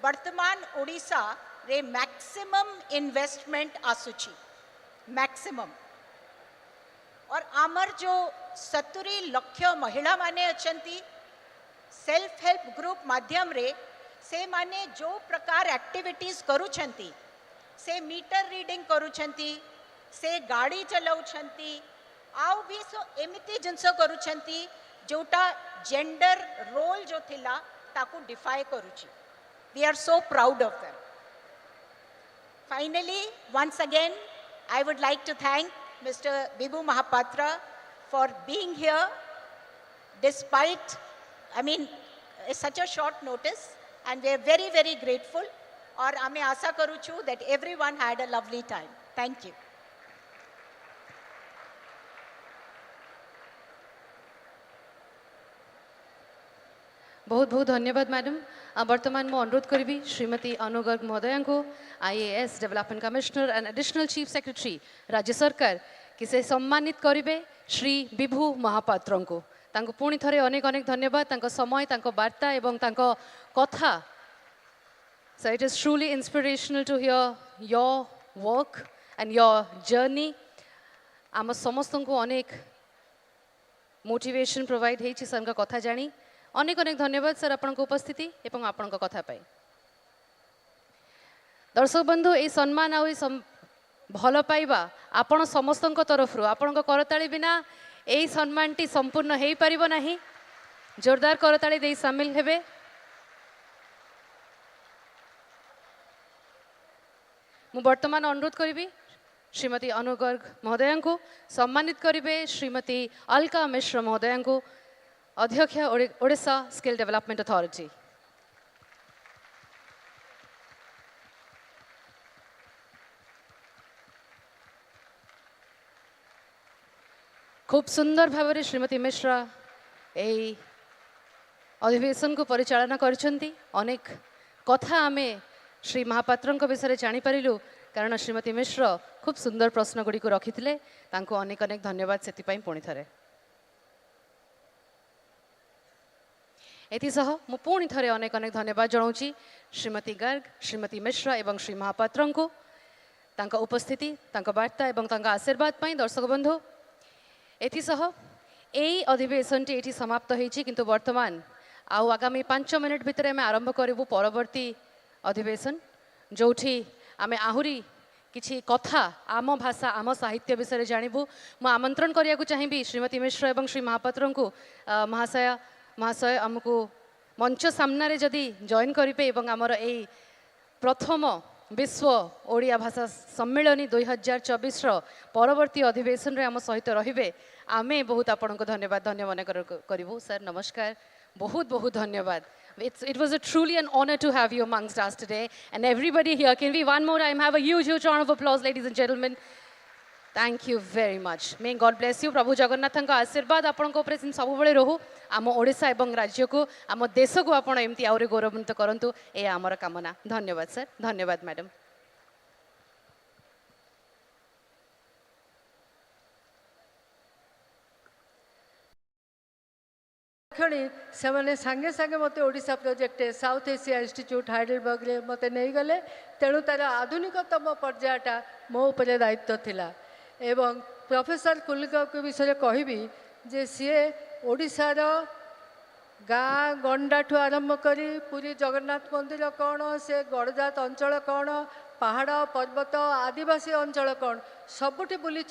वर्तमान ओडिशा रे मैक्सिमम इन्वेस्टमेंट आसुची मैक्सिमम और आमर जो 70 लक्ष महिला माने अछंती सेल्फ हेल्प ग्रुप माध्यम रे से माने जो प्रकार एक्टिविटीज करूछंती से मीटर रीडिंग करूछंती से गाड़ी चलाउछंती आउ भी सो एमिति जिनस करूछंती जोटा जेंडर रोल जो थिला ताकू डिफाई करूची we are so proud of them finally once again I would like to thank Mr. Vibhu Mahapatra for being here despite, such a short notice, and we are very, very grateful. और आमे आशा करूछु that everyone had a lovely time. Thank you. बहुत बहुत धन्यवाद madam वर्तमान मु अनुरोध करी श्रीमती अनु गर्ग महोदया को IAS development commissioner and additional chief secretary राज्य सरकार कि से सम्मानित करेंगे श्री विभु महापात्र को पुणी थे अनेक अनेक धन्यवाद समय वार्ता एवं कथा so it is truly inspirational to hear your work and your journey आम समस्त को अनेक मोटिवेशन प्रोवाइड होती सर कथा जानी अनेक अनेक धन्यवाद सर आपण उपस्थिति एवं आपण कथा पाई दर्शक बंधु ये सम्मान आ भल पाइबा आपण समस्त तरफ आपण करताली बिना यही सम्मानटी संपूर्ण हो पारिबो नाही जोरदार करताली दे सामिल हेबे मु वर्तमान अनुरोध करी श्रीमती अनु गर्ग महोदया को सम्मानित करेंगे श्रीमती अलका मिश्र महोदया को अध्यक्ष ओडिशा स्किल डेवलपमेंट अथॉरिटी खूब सुंदर भाव में श्रीमती मिश्रा यही अधिवेशन को परिचालना करछंती अनेक कथा आमे श्री महापात्र विषय जानीपारू कारण श्रीमती मिश्र खूब सुंदर प्रश्न गुड़ी को रखी अनेक अनेक धन्यवाद से पुणी थे एसह मु पुणी थे अनेक अनेक धन्यवाद जनाऊँगी श्रीमती गर्ग श्रीमती मिश्र एवं श्री महापात्र को उपस्थिति वार्ता एवं आशीर्वाद पाई दर्शक बंधु एसह यही अधिवेशन टी समाप्त होती किंतु वर्तमान आउ आगामी 5 मिनिट भितर आम आरंभ करूँ परवर्ती अधिवेशन जो आम आहुरी किछि कथा आम भाषा आम साहित्य विषय जानबू मु आमंत्रण करने को चाहिए श्रीमती मिश्र एवं श्री महापात्र को महाशय आमको मंच सामने जदि जॉइन करेंगे एवं आमर यही प्रथम विश्व ओडिया भाषा सम्मेलन 2024 परवर्ती अधिवेशन रे आम सहित रहिबे आमे बहुत आपण को धन्यवाद धन्य मन करूँ सर नमस्कार बहुत बहुत धन्यवाद It was truly an honor to have you amongst us today and everybody here can we one more time have a huge round of applause ladies and gentlemen thank you very much may God bless you Prabhu Jagannath आशीर्वाद आपण सब बेले रहू आम ओडिशा एवं राज्य को आम देश को आपण एमती आउरी गौरवान्वित करंतु ए आमर कामना धन्यवाद सर धन्यवाद मैडम क्षणी से सांगे सांगे मत Odisha project south Asia institute Heidelberg रे मत नहीं गले तेणु तार आधुनिकतम पर्यायटा मो उपरे दायित्व थिला एवं प्रोफेसर कुलिका के विषय कहबी जे सीए ओडिशार गाँ गंडाठू आरंभ करी पूरी जगन्नाथ मंदिर कौन से गड़जात अंचल कौन पहाड़ पर्वत आदिवासी अंचल कौन सबुठी बुली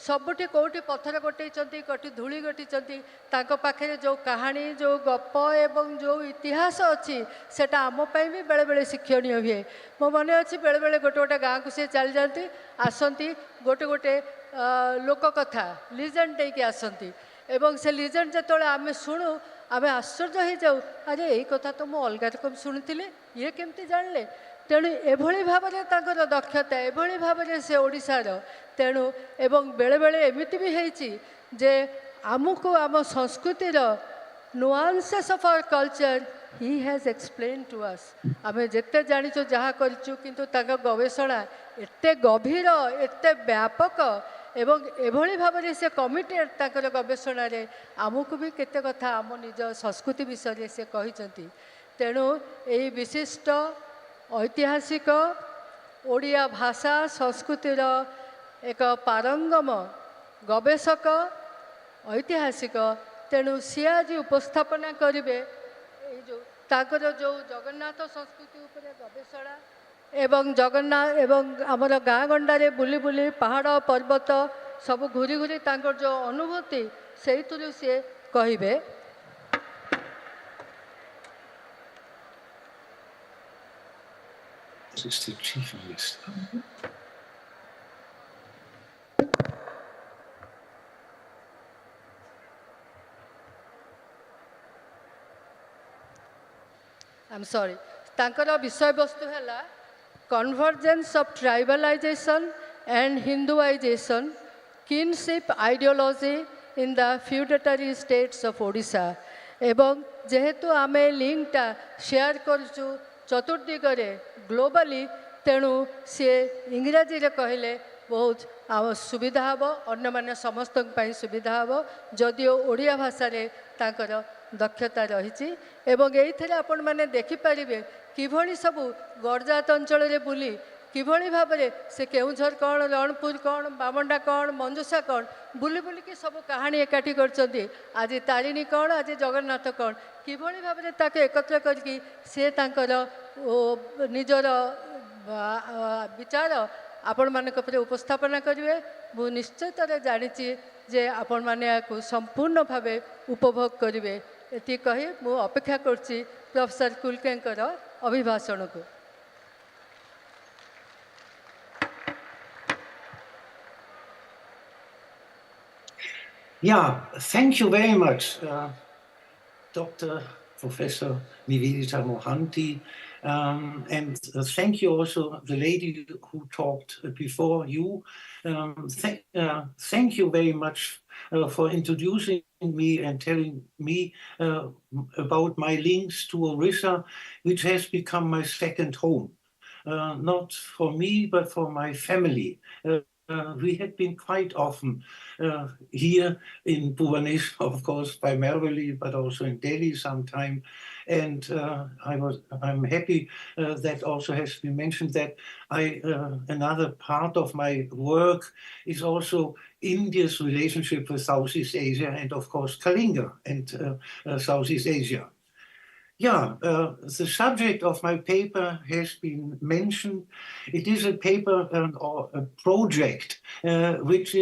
सबुठी कौटी पत्थर गोटे कटी धूली गटी पाखे जो कहानी जो गप एवं जो इतिहास अच्छी सेटा आम भी बेले बेले शिक्षणीय हुए मो मन अच्छी बेले बेले गोटे गोटे गाँव को सी चली जाती आसती गोटे गोटे लोक कथा लिजेंड नहीं आसती एवं से लिजेंड जो आम शुणु आम आश्चर्य हो जाऊ अरे यही कथा तो मुझे अलग रकम शुणुली ये केमती जानले तेणु एभली भाव में दक्षता एभली भाव में से ओडिशार तेणु एवं बेले बेले एमती भी होती जे आमको आम संस्कृतिर nuances of our culture he has explain to us आम जिते जाचु जहाँ करूँ किंतु गवेषणा एते गभीर एते व्यापक एवं एभली भाव में से कमिटेड ताकर गवेषण आमको भी केते कथा आम निज संस्कृति विषय से कहते तेणु यही विशिष्ट ऐतिहासिक ओडिया भाषा संस्कृतिर एक पारंगम गवेषक ऐतिहासिक तेणु सी आज उपस्थापना करेंगे जो ताकर जो जगन्नाथ संस्कृति उपरे गवेषणा एवं जगन्नाथ एवं आमर गाँ गंडारे बुली बुली पहाड़ पर्वत सब घूरी घूरी तांकर जो अनुभूति से सी कहे I'm sorry तांकर विषय वस्तु है convergence of tribalization and Hinduization, kinship ideology in the feudatory states of Odisha. एवं जेहेतु आम लिंकटा शेयर करूँ चतुर्दिगरे ग्लोबली तेणु सी इंग्राजी कहले बहुत सुविधा हम अन्य मैंने समस्त सुविधा हम जदिओ ओडिया भाषा ताकर दक्षता रही एवं ये आपण मैंने देखिपारे किभली सब गड़जात अंचल बुली किभली भाव में से केउझर कौन रणपुर कौन बामंडा कौन मंजुषा कौन बुली बुलिकी सब कहानी एकाठी कर आज तारिणी कौन आज जगन्नाथ कौन किभली भाव में ताके एकत्र करके से तांकर निजर विचार आपण मानक उपरे उपस्थापना करेंगे मु निश्चित जानी जे आपण माने याकू संपूर्ण भाव उपभोग करेंगे ये कही मु अपेक्षा करछि प्रोफेसर कुलकेंकर अभिभाषण को Yeah, thank you very much, Dr. Professor Nivedita Mohanty. And thank you also the lady who talked before you. Thank you very much for introducing me and telling me about my links to Orissa, which has become my second home. Not for me, but for my family. We had been quite often here in Bhubaneswar, of course, primarily, but also in Delhi sometime. And I'm happy that also has been mentioned that another part of my work is also India's relationship with Southeast Asia and, of course, Kalinga and Southeast Asia. Yeah, the subject of my paper has been mentioned. It is a paper or a project which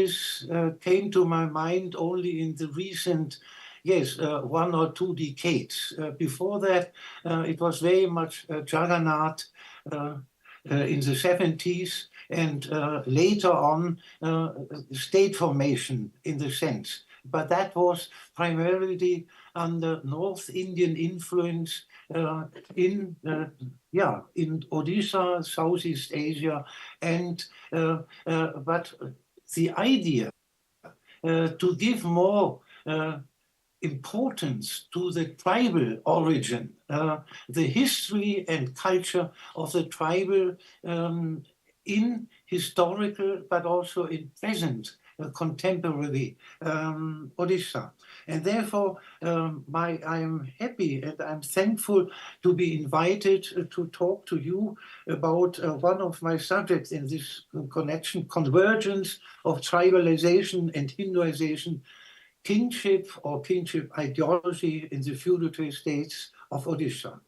came to my mind only in the recent, 1 or 2 decades. Before that, it was very much Jagannath in the 70s, and later on, state formation in the sense. But that was primarily under North Indian influence in Odisha, Southeast Asia, and but the idea to give more importance to the tribal origin, the history and culture of the tribal in historical but also in present contemporary Odisha. And therefore, I am happy and I'm thankful to be invited to talk to you about one of my subjects in this connection, convergence of tribalization and Hinduization, kingship or kingship ideology in the feudatory states of Odisha.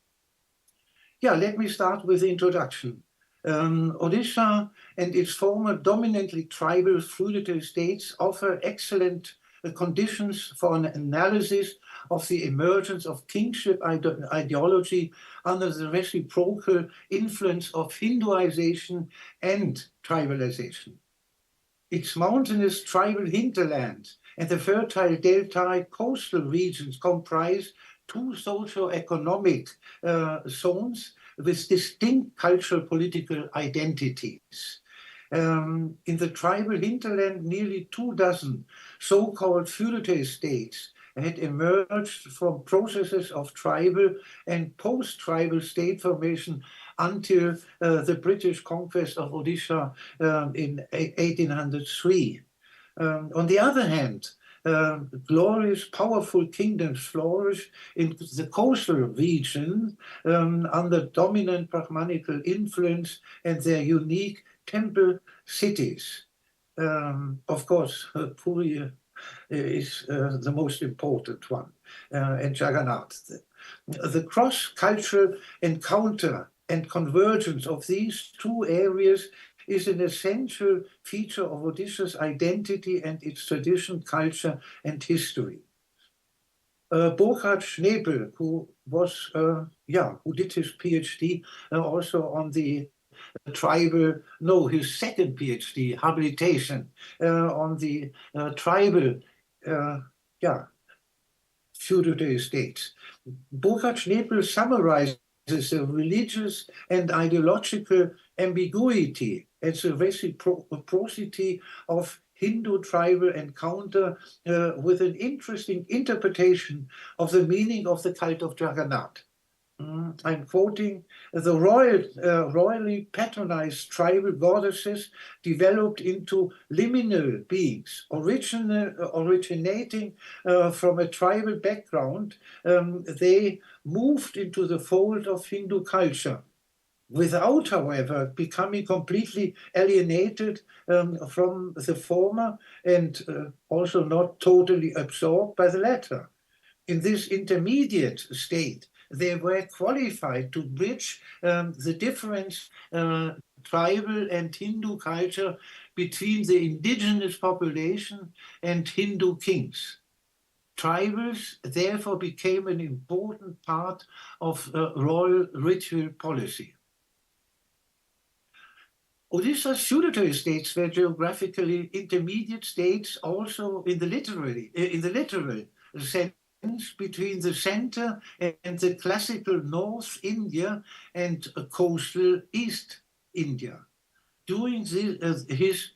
Yeah, let me start with the introduction. Odisha and its former dominantly tribal feudatory states offer excellent conditions for an analysis of the emergence of kingship ideology under the reciprocal influence of Hinduization and tribalization. Its mountainous tribal hinterland and the fertile deltaic coastal regions comprise two socio-economic zones with distinct cultural political identities. In the tribal hinterland, nearly 24 so-called feudatory states had emerged from processes of tribal and post-tribal state formation until the British conquest of Odisha in 1803. On the other hand, glorious, powerful kingdoms flourish in the coastal region under dominant Brahmanical influence and their unique temple cities. Of course, Puri is the most important one, and Jagannath. The cross-cultural encounter and convergence of these two areas is an essential feature of Odisha's identity and its tradition, culture, and history. Burkhard Schnepel, who was, who did his PhD also on the tribal, no, his second PhD, habilitation, on the tribal, feudatory states. Burkhard Schnepel summarizes the religious and ideological ambiguity and the reciprocity of Hindu tribal encounter with an interesting interpretation of the meaning of the cult of Jagannath. I'm quoting, the royally patronized tribal goddesses developed into liminal beings, originating from a tribal background. They moved into the fold of Hindu culture, without, however, becoming completely alienated from the former and also not totally absorbed by the latter. In this intermediate state, they were qualified to bridge the different tribal and Hindu culture between the indigenous population and Hindu kings. Tribals therefore became an important part of royal ritual policy. Odisha's feudatory states were geographically intermediate states also in the literal sense, between the center and the classical North India and coastal East India. During his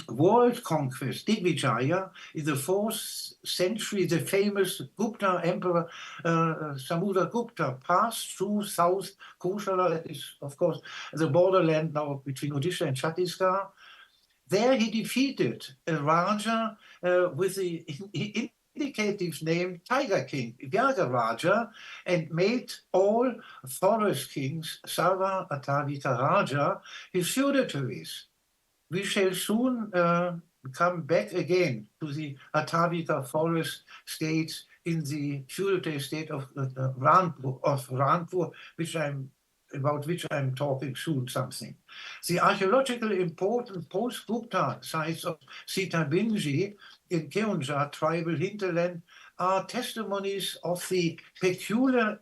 world conquest, Digvijaya, in the 4th century, the famous Gupta emperor Samudragupta passed through South Kosala, that is, of course, the borderland now between Odisha and Chhattisgarh. There he defeated a Raja with the indicative name Tiger King, Vyagaraja, and made all forest kings, Sarva Atavika Raja, his feudatories. We shall soon come back again to the Atavika forest states in the feudatory state of Ranpur, about which I'm talking soon something. The archaeologically important post-Gupta sites of Sitabinji in Keonjhar tribal hinterland are testimonies of the peculiar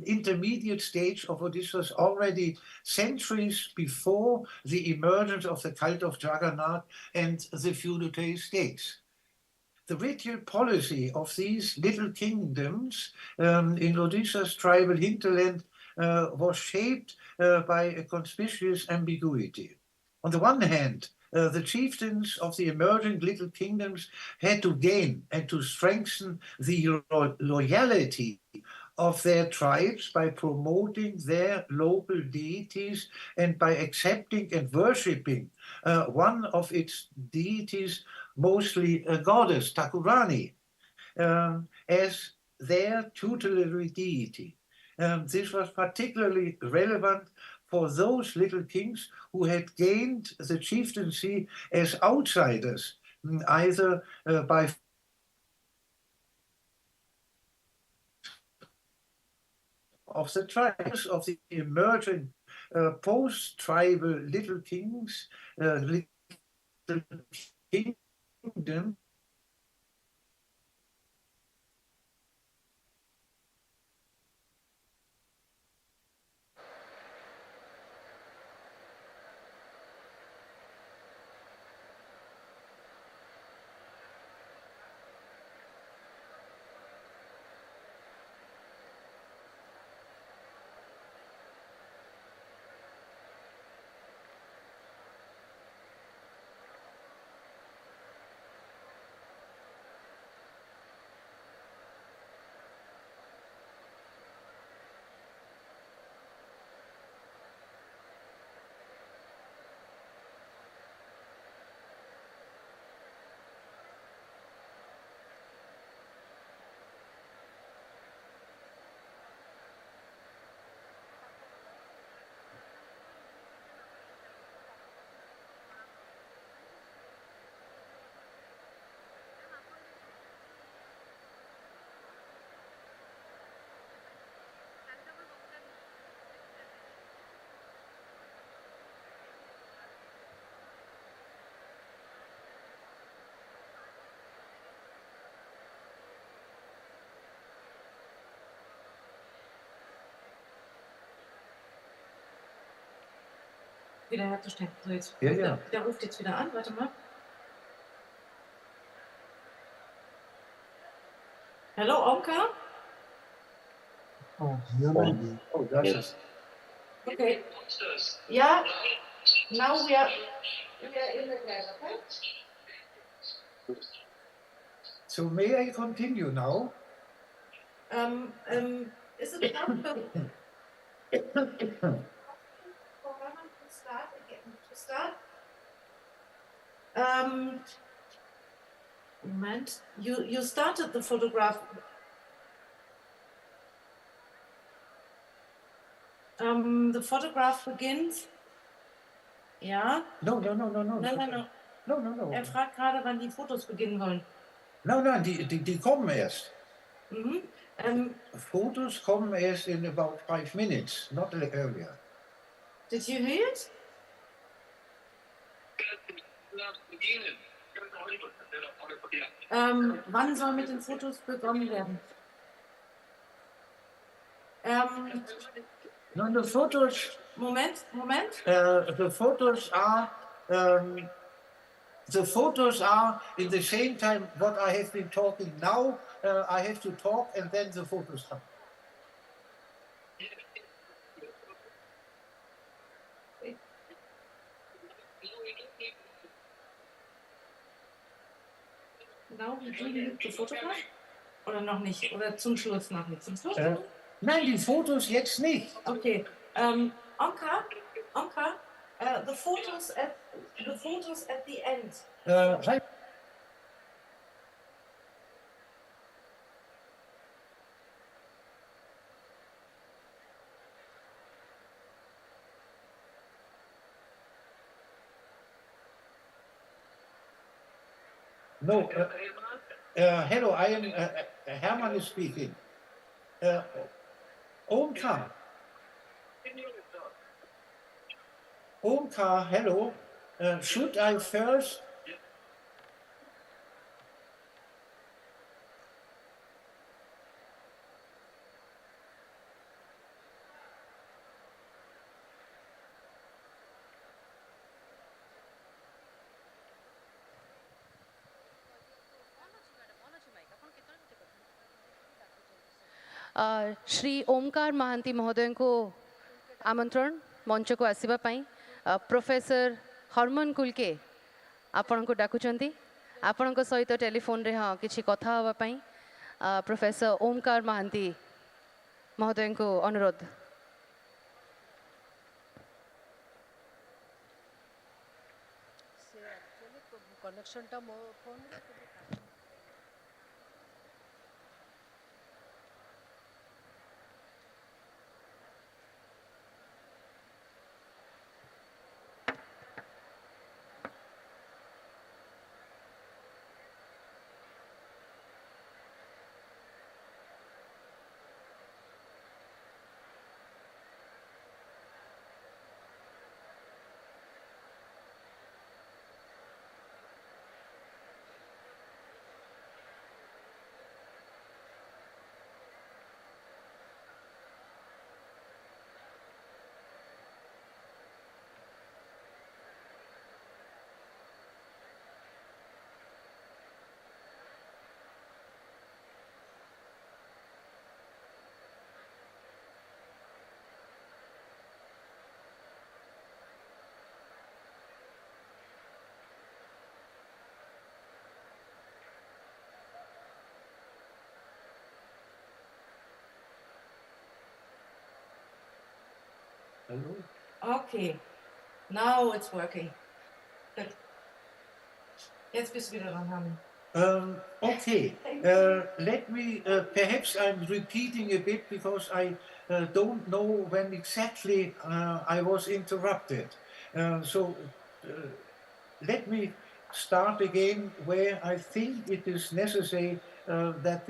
intermediate stage of Odisha's already centuries before the emergence of the cult of Jagannath and the feudatory states. The ritual policy of these little kingdoms in Odisha's tribal hinterland was shaped by a conspicuous ambiguity. On the one hand, the chieftains of the emerging little kingdoms had to gain and to strengthen the loyalty of their tribes by promoting their local deities and by accepting and worshipping one of its deities, mostly a goddess, Takurani, as their tutelary deity. This was particularly relevant for those little kings who had gained the chieftaincy as outsiders, either by of the tribes of the emerging post-tribal little kings, little kingdom. Wiederherzustellen. So jetzt. Ja, ja. Der ruft jetzt wieder an, warte mal. Hello, Omkar? Oh, that's yes. Okay. Yeah, now we are in the class, okay? So may I continue now? Is it enough moment. You started the photograph. The photograph begins. Ja. No. No. Er fragt gerade, wann die Fotos beginnen wollen. No, die kommen erst. Mhm. Fotos kommen erst in about 5 minutes, not earlier. Did you hear it? Wann soll mit den Fotos begonnen werden? No, the photos. Moment. The photos are in the same time what I have been talking now. I have to talk and then the photos come. Now we doing the photograph? Oder noch nicht? Oder zum Schluss noch nicht? Zum Schluss? Nein, die Fotos jetzt nicht. Okay. Anka, the photos at the end. No, hello, I am Hermann is speaking. Omkar, hello. Should I first? Shri Omkar Mahanti महोदय को आमंत्रण मंच को आसवा professor Harman कुलके ଆପଣଙ୍କୁ ଡାକୁଛନ୍ତି ଆପଣଙ୍କ ସହିତ ଟେଲିଫୋନ୍ରେ ହଁ କିଛି କଥା ହେବା ପାଇଁ ପ୍ରୋଫେସର ଓମକାର ମହାନ୍ତି ମହୋଦୟଙ୍କୁ ଅନୁରୋଧ। କନେକ୍ସନଟା ମୋ ଫୋନରେ Hello? Okay, now it's working. Good. Jetzt bist du wieder dran, Hami. Okay, let me, perhaps I'm repeating a bit because I don't know when exactly I was interrupted. So let me start again where I think it is necessary that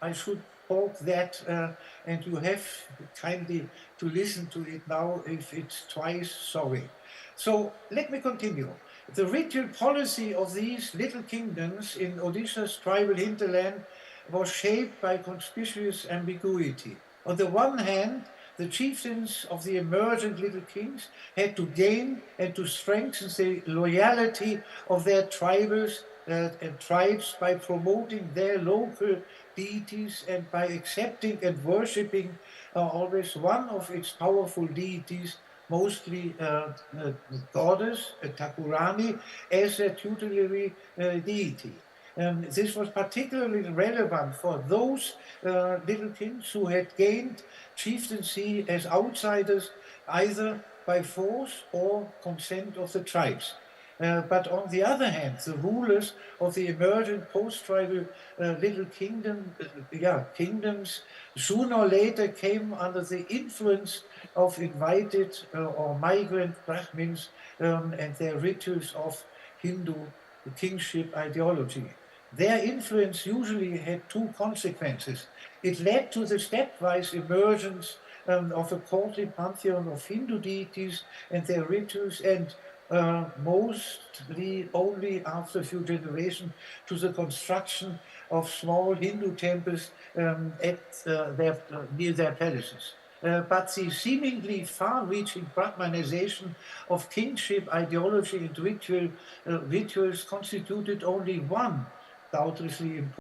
I should talk that, and you have kindly to listen to it now. If it's twice, sorry. So let me continue. The ritual policy of these little kingdoms in Odisha's tribal hinterland was shaped by conspicuous ambiguity. On the one hand, the chieftains of the emergent little kings had to gain and to strengthen the loyalty of their tribes and tribes by promoting their local deities and by accepting and worshipping always one of its powerful deities, mostly goddess, Thakurani, as a tutelary deity. This was particularly relevant for those little kings who had gained chieftaincy as outsiders, either by force or consent of the tribes. But on the other hand, the rulers of the emergent post-tribal little kingdoms sooner or later came under the influence of invited or migrant Brahmins and their rituals of Hindu kingship ideology. Their influence usually had two consequences. It led to the stepwise emergence of a courtly pantheon of Hindu deities and their rituals, and mostly only after a few generations to the construction of small Hindu temples near their palaces. But the seemingly far-reaching Brahmanization of kingship ideology and rituals constituted only one doubtlessly important